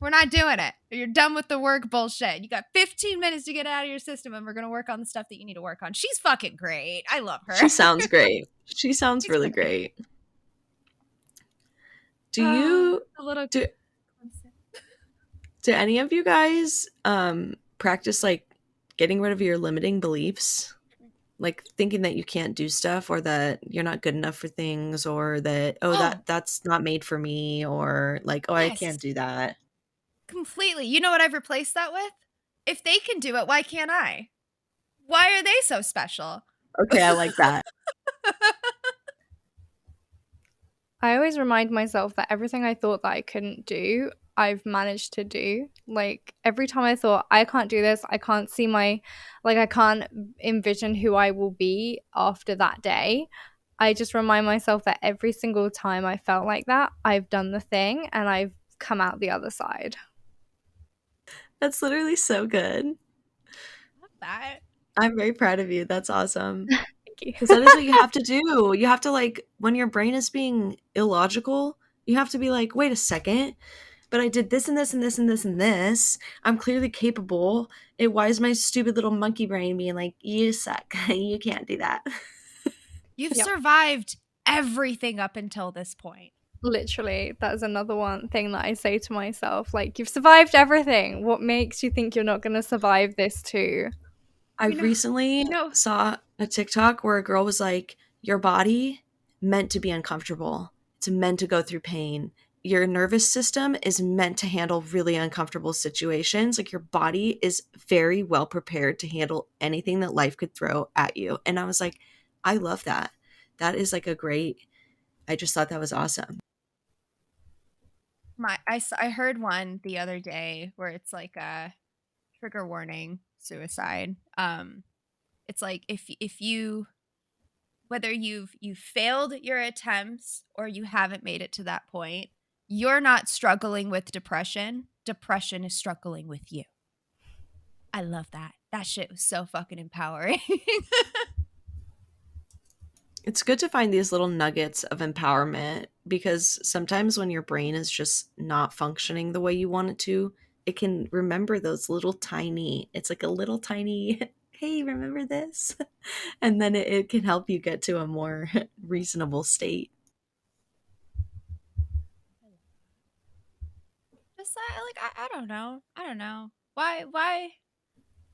we're not doing it. You're done with the work bullshit. You got 15 minutes to get it out of your system and we're going to work on the stuff that you need to work on. She's fucking great. I love her. She sounds great. She sounds She's really great. Do you a little do any of you guys practice like getting rid of your limiting beliefs? Like thinking that you can't do stuff or that you're not good enough for things or that that's not made for me or like I Yes. can't do that. Completely. You know what I've replaced that with? If they can do it, why can't I? Why are they so special? Okay, I like that. I always remind myself that everything I thought that I couldn't do, I've managed to do. Like every time I thought I can't do this, I can't see I can't envision who I will be after that day. I just remind myself that every single time I felt like that, I've done the thing and I've come out the other side. That's literally so good. Love that. I'm very proud of you. That's awesome. Thank you. Because that is what you have to do. You have to like, when your brain is being illogical, you have to be like, wait a second, but I did this and this and this and this and this. I'm clearly capable. Why is my stupid little monkey brain being like, you suck. You can't do that. You've Yep. survived everything up until this point. Literally, that is another one thing that I say to myself. Like, you've survived everything. What makes you think you're not going to survive this too? I recently saw a TikTok where a girl was like, your body meant to be uncomfortable. It's meant to go through pain. Your nervous system is meant to handle really uncomfortable situations. Like your body is very well prepared to handle anything that life could throw at you. And I was like, I love that. That is like I just thought that was awesome. I heard one the other day where it's like a trigger warning suicide. It's like if you whether you've failed your attempts or you haven't made it to that point, you're not struggling with depression. Depression is struggling with you. I love that. That shit was so fucking empowering. It's good to find these little nuggets of empowerment because sometimes when your brain is just not functioning the way you want it to, it can remember those it's like a little tiny, hey, remember this? And then it can help you get to a more reasonable state. Just like I don't know. Why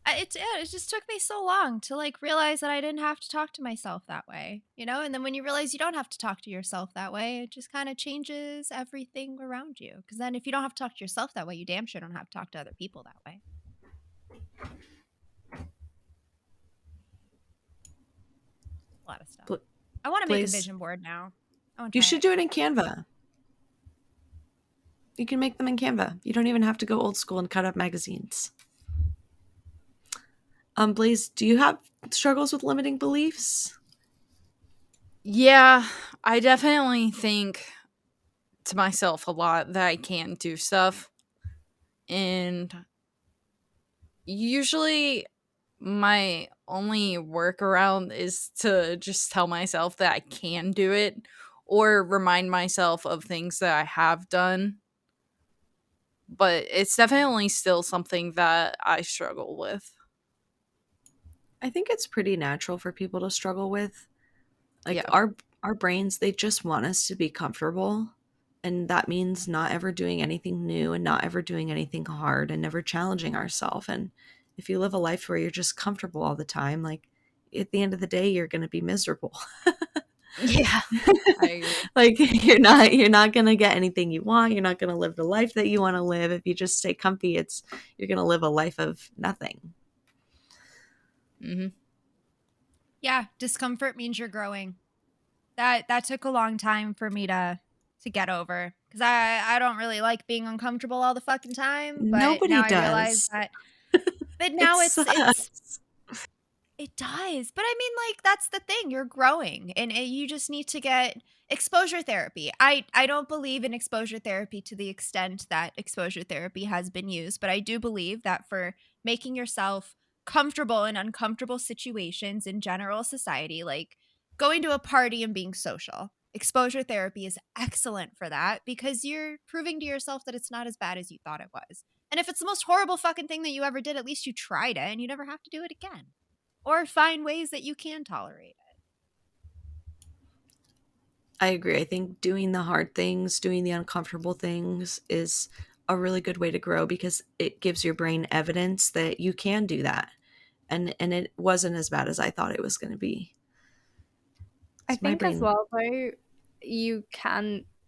It just took me so long to like realize that I didn't have to talk to myself that way, you know? And then when you realize you don't have to talk to yourself that way, it just kind of changes everything around you. Because then if you don't have to talk to yourself that way, you damn sure don't have to talk to other people that way. A lot of stuff. I want to make a vision board now. You should do it in Canva. You can make them in Canva. You don't even have to go old school and cut up magazines. Blaze, do you have struggles with limiting beliefs? Yeah, I definitely think to myself a lot that I can't do stuff. And usually my only workaround is to just tell myself that I can do it or remind myself of things that I have done. But it's definitely still something that I struggle with. I think it's pretty natural for people to struggle with. Like, yeah. our brains, they just want us to be comfortable. And that means not ever doing anything new and not ever doing anything hard and never challenging ourselves. And if you live a life where you're just comfortable all the time, like at the end of the day, you're going to be miserable. Yeah. I agree. Like you're not going to get anything you want. You're not going to live the life that you want to live. If you just stay comfy, you're going to live a life of nothing. Mm-hmm. Yeah, discomfort means you're growing. That took a long time for me to get over, because I don't really like being uncomfortable all the fucking time. But Nobody now does. I realize that. But now it does. But I mean, like, that's the thing. You're growing, and you just need to get exposure therapy. I don't believe in exposure therapy to the extent that exposure therapy has been used, but I do believe that for making yourself comfortable in uncomfortable situations in general society, like going to a party and being social, exposure therapy is excellent for that, because you're proving to yourself that it's not as bad as you thought it was. And if it's the most horrible fucking thing that you ever did, at least you tried it and you never have to do it again. Or find ways that you can tolerate it. I agree. I think doing the hard things, doing the uncomfortable things is a really good way to grow, because it gives your brain evidence that you can do that. And it wasn't as bad as I thought it was going to be. I think as well, though,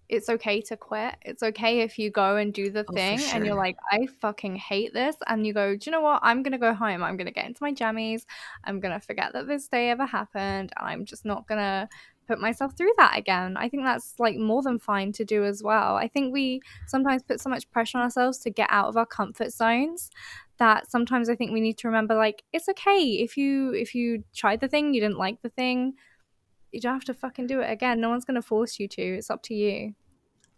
it's okay to quit. It's okay if you go and do the thing and you're like, I fucking hate this. And you go, do you know what? I'm going to go home. I'm going to get into my jammies. I'm going to forget that this day ever happened. And I'm just not going to put myself through that again. I think that's like more than fine to do as well. I think we sometimes put so much pressure on ourselves to get out of our comfort zones that sometimes I think we need to remember, like, it's okay if you tried the thing, you didn't like the thing, you don't have to fucking do it again. No one's going to force you to. It's up to you.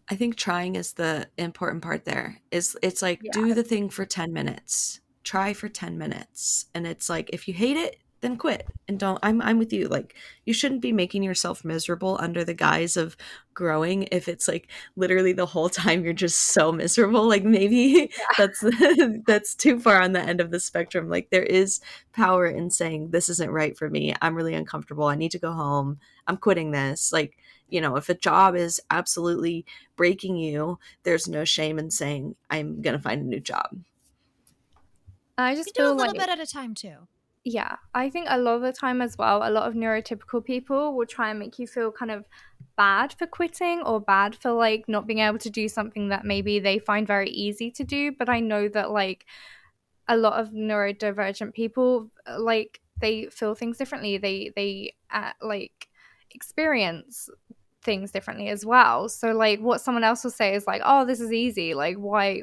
I think trying is the important part there. It's like, do the thing for 10 minutes. Try for 10 minutes. And it's like, if you hate it, then quit. And don't, I'm with you. Like, you shouldn't be making yourself miserable under the guise of growing if it's like literally the whole time you're just so miserable. Like, maybe that's too far on the end of the spectrum. Like, there is power in saying, this isn't right for me. I'm really uncomfortable. I need to go home. I'm quitting this. Like, you know, if a job is absolutely breaking you, there's no shame in saying, I'm going to find a new job. I just feel a little bit at a time too. Yeah, I think a lot of the time as well, a lot of neurotypical people will try and make you feel kind of bad for quitting or bad for like not being able to do something that maybe they find very easy to do. But I know that like a lot of neurodivergent people, like, they feel things differently. They like experience things differently as well. So like what someone else will say is like, oh, this is easy. Like, why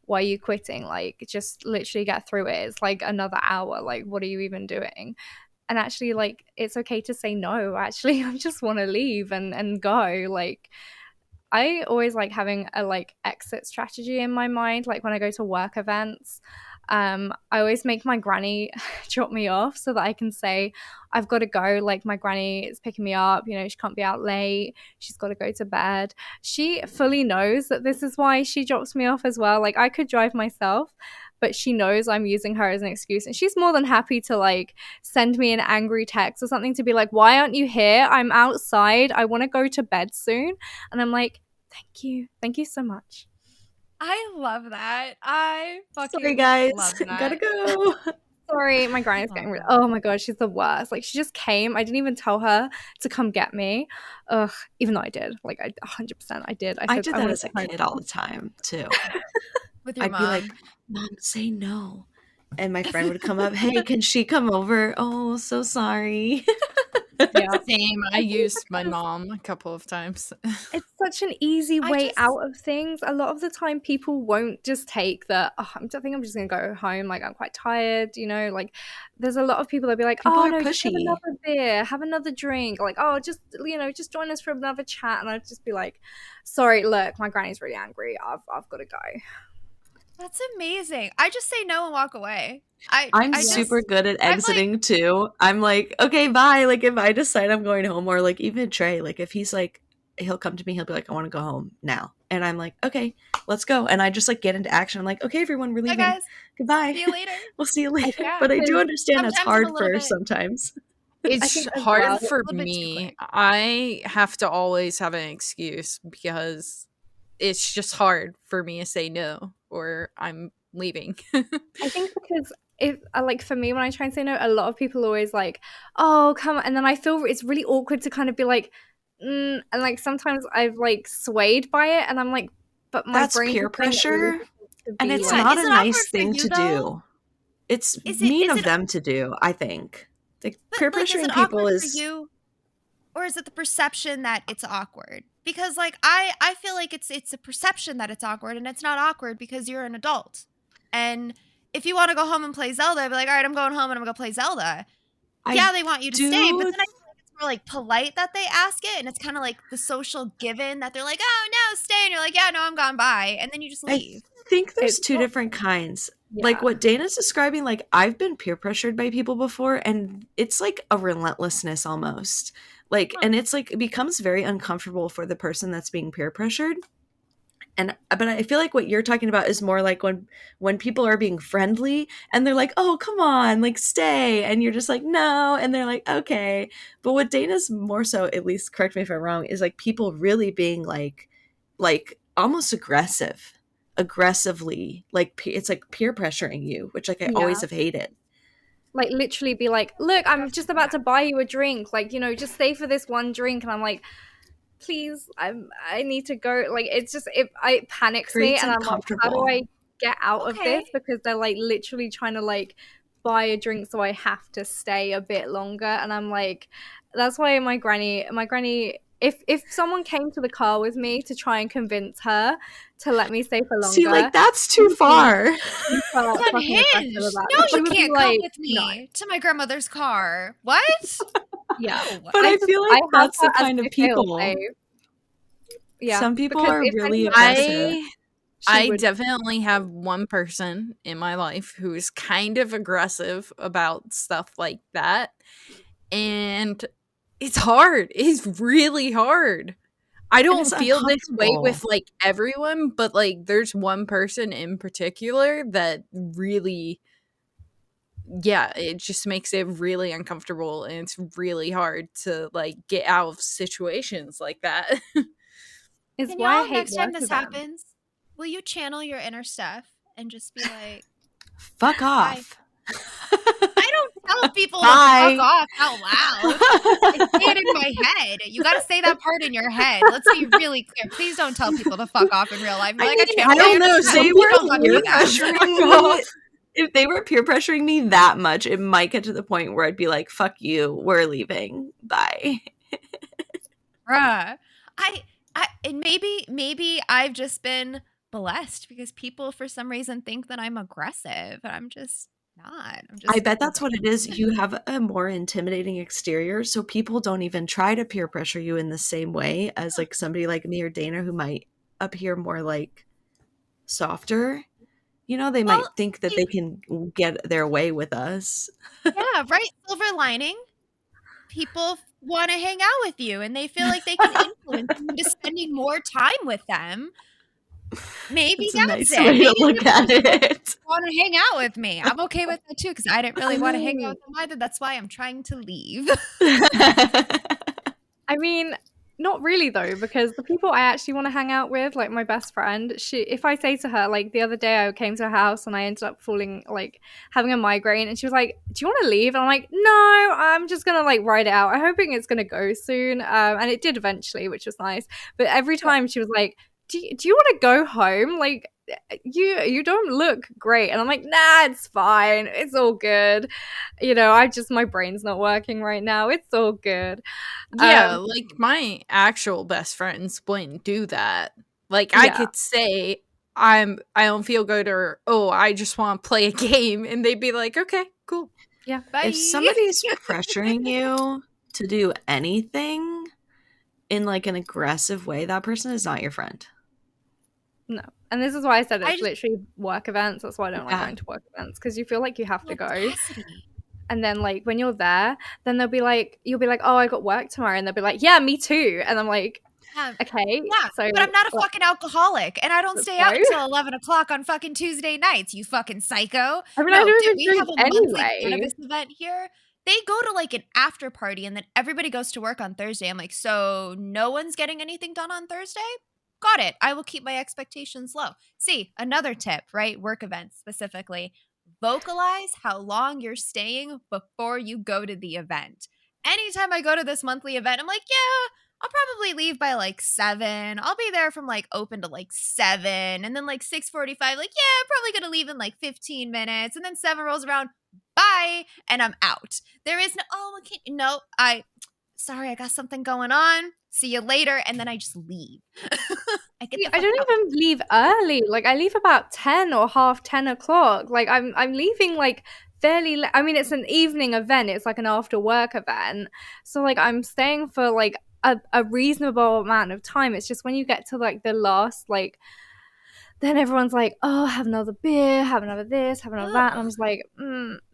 are you quitting? Like, just literally get through it. It's like another hour. Like, what are you even doing? And actually, like, it's okay to say no. Actually, I just want to leave and go. Like, I always like having a like exit strategy in my mind. Like when I go to work events, I always make my granny drop me off so that I can say, I've got to go. Like, my granny is picking me up. You know, she can't be out late. She's got to go to bed. She fully knows that this is why she drops me off as well. Like, I could drive myself, but she knows I'm using her as an excuse. And she's more than happy to like send me an angry text or something to be like, why aren't you here? I'm outside. I want to go to bed soon. And I'm like, thank you so much. I love that. I fucking Sorry, guys. love that. Gotta go. Sorry, my granny's getting rid. Oh my god, she's the worst. Like, she just came. I didn't even tell her to come get me. Ugh. Even though I did. Like, I 100% I did. I said did I that wanted as a to home. kid all the time too. With your I'd mom. be like, Mom, say no. And my friend would come up, hey, can she come over? Oh, so sorry. Yeah. Same. I used my mom a couple of times. It's such an easy I way just- out of things. A lot of the time, people won't just take the, I think I'm just going to go home. Like, I'm quite tired, you know? Like, there's a lot of people that be like, People oh, are no, just have pushy. another beer, have another drink. Like, oh, just, you know, just join us for another chat. And I'd just be like, sorry, look, my granny's really angry. I've got to go. That's amazing. I just say no and walk away. I'm I just- super good at I'm like- exiting too. I'm like, okay, bye. Like if I decide I'm going home, or like even Trey, like if he's like, he'll come to me, he'll be like, I want to go home now. And I'm like, okay, let's go. And I just like get into action. I'm like, okay, everyone, we're Bye, leaving. guys. Goodbye. See you later. We'll see you later. Yeah. But I do understand that's Sometimes I'm hard a little for bit- sometimes. It's think as hard well, for a little bit too me. quick. I have to always have an excuse because it's just hard for me to say no or I'm leaving. I think because if like for me when I try and say no, a lot of people are always like, oh come on, and then I feel it's really awkward to kind of be like and like sometimes I've like swayed by it and I'm like, but my That's brain peer pressure, and it's Yeah, not is a it nice awkward for thing you, to though? do. It's Is mean of it- them to do, I think. Like But, peer like, is pressuring it people awkward is for you, or is it the perception that it's awkward? Because like I feel like it's a perception that it's awkward, and it's not awkward because you're an adult. And if you want to go home and play Zelda, I'd be like, all right, I'm going home and I'm gonna go play Zelda. I They want you to do- stay, but then I feel like it's more like polite that they ask it, and it's kind of like the social given that they're like, oh no, stay, and you're like, yeah, no, I'm gone, bye, and then you just leave. I think there's It's two not- different kinds. Yeah. Like what Dana's describing, like I've been peer pressured by people before, and it's like a relentlessness almost. Like, and it's like it becomes very uncomfortable for the person that's being peer pressured. But I feel like what you're talking about is more like when people are being friendly and they're like, oh, come on, like stay. And you're just like, no. And they're like, okay. But what Dana's more so, at least correct me if I'm wrong, is like people really being like almost aggressively, like it's like peer pressuring you, which like I always have hated. like literally be like, look, I'm just about to buy you a drink, like, you know, just stay for this one drink, and I'm like, please, I need to go. Like it's just it panics me, Creates and I'm like, how do I get out of Okay. this? Because they're like literally trying to like buy a drink, so I have to stay a bit longer, and I'm like, that's why my granny, if someone came to the car with me to try and convince her to let me stay for longer, See, like that's too far. you start It's fucking aggressive unhinged. about No, it. She you would be can't like, come with me no. to my grandmother's car. What? Yeah. No. But I just- feel I like have that's the her as kind of my people. fail-safe. Yeah. Some people because are if really anyone- aggressive. I would- definitely have one person in my life who is kind of aggressive about stuff like that. And it's hard. It's really hard. I don't it's feel this way uncomfortable. with like everyone, but like there's one person in particular that really, yeah, it just makes it really uncomfortable, and it's really hard to like get out of situations like that. Is Can why I y'all, hate next time work this with them. happens, will you channel your inner Steph and just be like, Fuck off. I don't tell people Bye. to fuck off out loud. I say it in my head. You got to say that part in your head. Let's be really clear. Please don't tell people to fuck off in real life. Be like, mean, channeled I don't my inner know, Steph. some They people were Don't fucking do peer that. pressuring me. If they were peer pressuring me that much, it might get to the point where I'd be like, fuck you, we're leaving. Bye. Bruh. And maybe I've just been blessed because people for some reason think that I'm aggressive, and I'm just not. I bet that's what it is. You have a more intimidating exterior, so people don't even try to peer pressure you in the same way as like somebody like me or Dana who might appear more like softer. You know, they might Well, think that they can get their way with us. Yeah, right. Silver lining. People want to hang out with you, and they feel like they can influence you into spending more time with them. Maybe It's a that's nice it. way Maybe to look at it. want to hang out with me. I'm okay with that too because I didn't really want to hang out with them either. That's why I'm trying to leave. I mean, Not really though, because the people I actually want to hang out with, like my best friend, if I say to her, like the other day I came to her house and I ended up having a migraine, and she was like, "Do you want to leave?" And I'm like, "No, I'm just gonna like ride it out. I'm hoping it's gonna go soon." And it did eventually, which was nice. But every time she was like, "Do you want to go home? Like, you don't look great." And I'm like, "Nah, it's fine. It's all good. My brain's not working right now. It's all good." Yeah, like my actual best friends wouldn't do that. Like I could say I don't feel good, or I just want to play a game, and they'd be like, "Okay, cool." Yeah. Bye. If somebody's pressuring you to do anything in like an aggressive way, that person is not your friend. No. And this is why I said it's literally work events. That's why I don't like going to work events, because you feel like you have to go. And then like when you're there, then you'll be like, "Oh, I got work tomorrow," and they'll be like, "Yeah, me too." And I'm like, okay. Yeah, so but I'm not a fucking alcoholic, and I don't stay out until 11 o'clock on fucking Tuesday nights, you fucking psycho. I mean, I don't even we have drink a monthly anyway. cannabis event here. They go to like an after party, and then everybody goes to work on Thursday. I'm like, so no one's getting anything done on Thursday? Got it. I will keep my expectations low. See, another tip, right? Work events specifically. Vocalize how long you're staying before you go to the event. Anytime I go to this monthly event, I'm like, yeah, I'll probably leave by like 7. I'll be there from like open to like 7. And then like 6:45, like, yeah, I'm probably going to leave in like 15 minutes. And then 7 rolls around, bye, and I'm out. There is sorry, I got something going on. See you later. And then I just leave. I don't even leave early. Like I leave about 10 or half 10 o'clock. Like I'm leaving like fairly I mean, it's an evening event. It's like an after work event. So like I'm staying for like a reasonable amount of time. It's just when you get to like the last, like, then everyone's like, "Oh, have another beer, have another this, have another that," and I'm just like,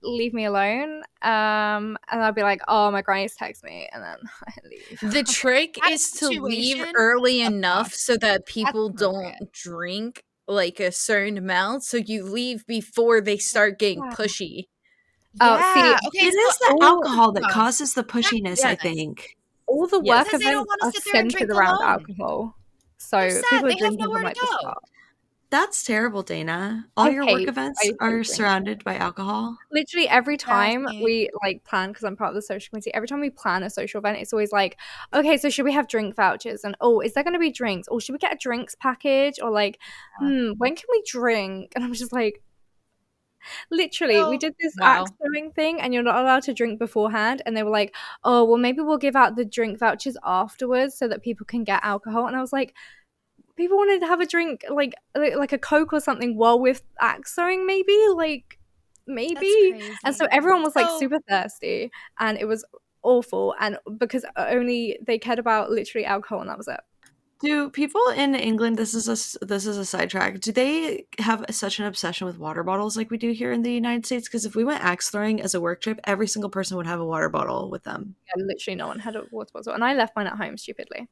"Leave me alone." And I'll be like, "Oh, my granny's text me," and then I leave. The trick is to leave early enough so that people don't drink like a certain amount, so you leave before they start getting pushy. Oh, see, it is the alcohol that causes the pushiness, I think. All the work events are centered around alcohol. So people are drinking from like the start. That's terrible, Dana. All your work events are surrounded by alcohol? Literally every time we like plan, because I'm part of the social committee, every time we plan a social event, it's always like, okay, so should we have drink vouchers? And is there going to be drinks? Or should we get a drinks package? Or like, when can we drink? And I'm just like, literally, we did this axe throwing thing, and you're not allowed to drink beforehand. And they were like, "Oh, well, maybe we'll give out the drink vouchers afterwards so that people can get alcohol." And I was like, people wanted to have a drink, like a Coke or something while we're axe throwing, maybe. And so everyone was like super thirsty, and it was awful. And because only they cared about literally alcohol, and that was it. Do people in England, this is a sidetrack, do they have such an obsession with water bottles like we do here in the United States? Because if we went axe throwing as a work trip, every single person would have a water bottle with them. Yeah, literally no one had a water bottle, and I left mine at home stupidly.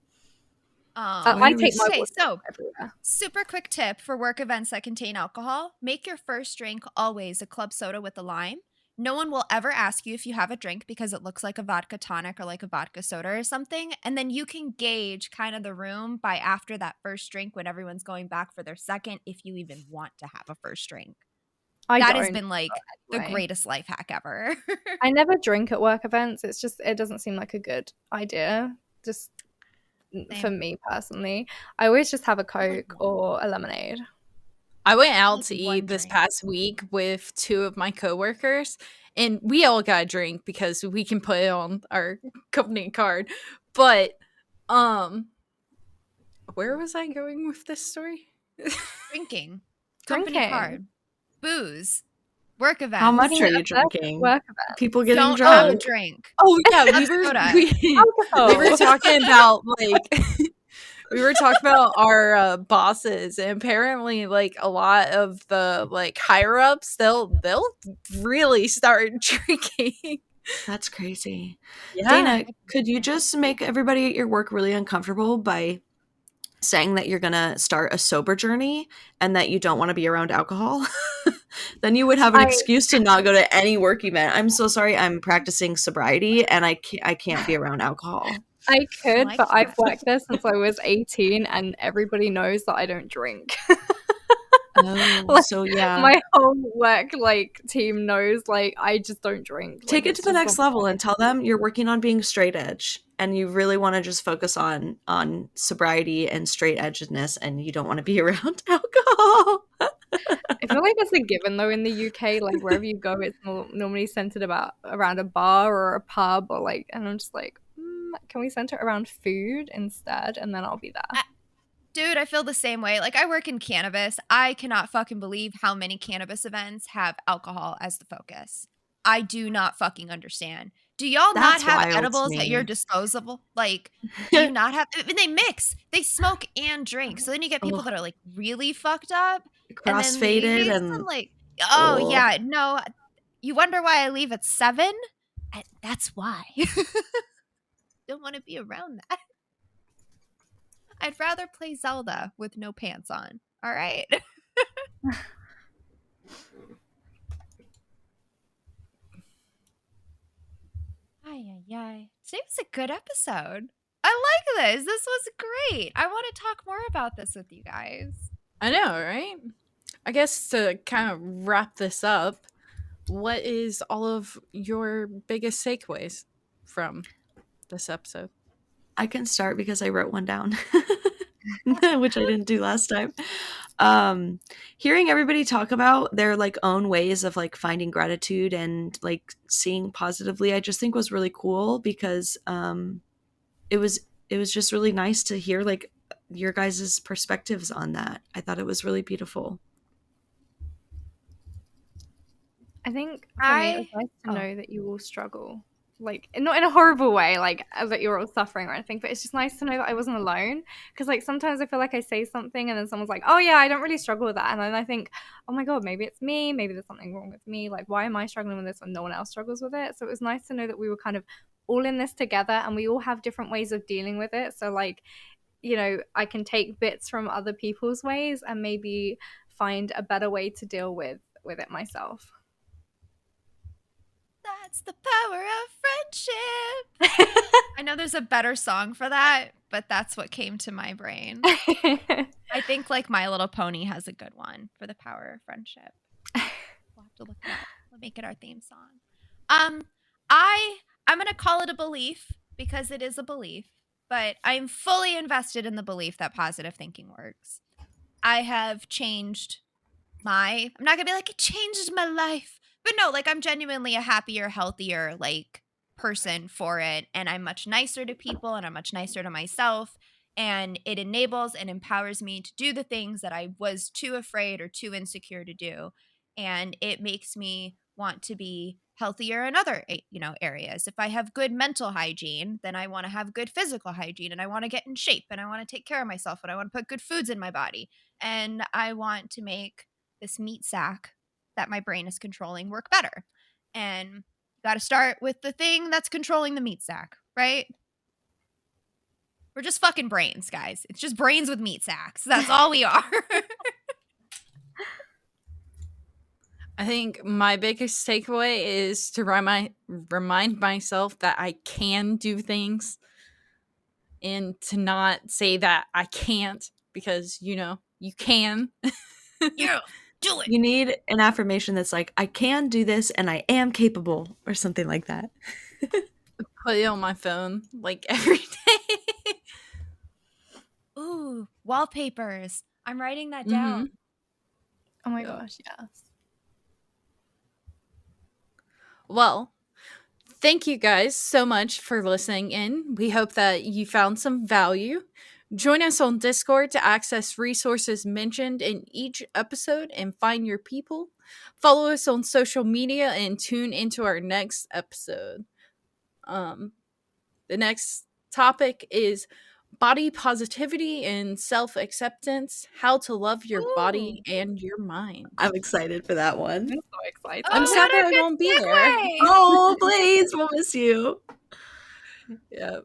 I take my water everywhere. Super quick tip for work events that contain alcohol: make your first drink always a club soda with a lime. No one will ever ask you if you have a drink because it looks like a vodka tonic or like a vodka soda or something. And then you can gauge kind of the room by after that first drink, when everyone's going back for their second, if you even want to have a first drink. That has been like the greatest life hack ever. I never drink at work events. It's just, it doesn't seem like a good idea. Just for me personally, I always just have a Coke or a lemonade. I went out to eat this past week with 2 of my coworkers, and we all got a drink because we can put it on our company card. But where was I going with this story? Drinking. Company card. Booze. Work events. How much are you drinking? Work events. People getting Don't drunk. have a drink. Oh yeah, we were talking about like we were talking about our bosses, and apparently like a lot of the like higher ups, they'll really start drinking. That's crazy. Yeah. Dana, could you just make everybody at your work really uncomfortable by saying that you're gonna start a sober journey and that you don't want to be around alcohol? Then you would have an excuse to not go to any work event. I'm so sorry, I'm practicing sobriety and I can't be around alcohol. I could, Like but I've that. worked there since I was 18 and everybody knows that I don't drink. Oh, Like, so yeah. my whole work team knows I just don't drink. Take it It's to the just next not level and tell them you're working on being straight edge and you really want to just focus on sobriety and straight edgeness and you don't want to be around alcohol. I feel like that's a given though in the UK. Like wherever you go, it's normally centered around a bar or a pub and I'm just like, can we center it around food instead? And then I'll be there. Dude, I feel the same way. Like, I work in cannabis. I cannot fucking believe how many cannabis events have alcohol as the focus. I do not fucking understand. Do y'all That's not have wild to edibles at your me. disposable? Like, do you not have? And they mix. They smoke and drink. So then you get people Ugh. that are like really fucked up, and then Crossfaded they mix and and oh Ugh. yeah, no. You wonder why I leave at 7? That's why. Don't want to be around that. I'd rather play Zelda with no pants on. All right. Ay. Today was a good episode. I like this. This was great. I want to talk more about this with you guys. I know, right? I guess to kind of wrap this up, what is all of your biggest takeaways from this episode? I can start because I wrote one down, which I didn't do last time. Hearing everybody talk about their own ways of finding gratitude and seeing positively, I just think was really cool because it was just really nice to hear your guys' perspectives on that. I thought it was really beautiful. I think for me, it's nice to know that you all struggle. Not in a horrible way, that you're all suffering or anything, but it's just nice to know that I wasn't alone. Because sometimes I feel like I say something and then someone's like, oh yeah, I don't really struggle with that. And then I think, oh my God, maybe it's me. Maybe there's something wrong with me. Why am I struggling with this when no one else struggles with it? So it was nice to know that we were kind of all in this together and we all have different ways of dealing with it. So I can take bits from other people's ways and maybe find a better way to deal with it myself. That's the power of friendship. I know there's a better song for that, but that's what came to my brain. I think My Little Pony has a good one for the power of friendship. We'll have to look it up. We'll make it our theme song. I'm gonna call it a belief because it is a belief, but I'm fully invested in the belief that positive thinking works. I have changed I'm not gonna be it changed my life. But no, I'm genuinely a happier, healthier, person for it. And I'm much nicer to people and I'm much nicer to myself. And it enables and empowers me to do the things that I was too afraid or too insecure to do. And it makes me want to be healthier in other, areas. If I have good mental hygiene, then I want to have good physical hygiene and I want to get in shape and I want to take care of myself and I want to put good foods in my body. And I want to make this meat sack that my brain is controlling work better. And you got to start with the thing that's controlling the meat sack, right? We're just fucking brains, guys. It's just brains with meat sacks. That's all we are. I think my biggest takeaway is to remind myself that I can do things and to not say that I can't because, you can. Yeah. Do it. You need an affirmation that's I can do this and I am capable or something like that. Put it on my phone every day. Ooh, wallpapers. I'm writing that down. Mm-hmm. Oh my gosh, yes. Well, thank you guys so much for listening in. We hope that you found some value. Join us on Discord to access resources mentioned in each episode and find your people. Follow us on social media and tune into our next episode. The next topic is body positivity and self-acceptance, how to love your body and your mind. I'm excited for that one. I'm so excited. I'm sad that I won't be there. Oh, Blaze, we'll miss you. Yeah.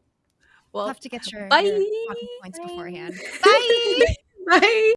Well, We'll have to get your bye. talking points beforehand. Bye. Bye.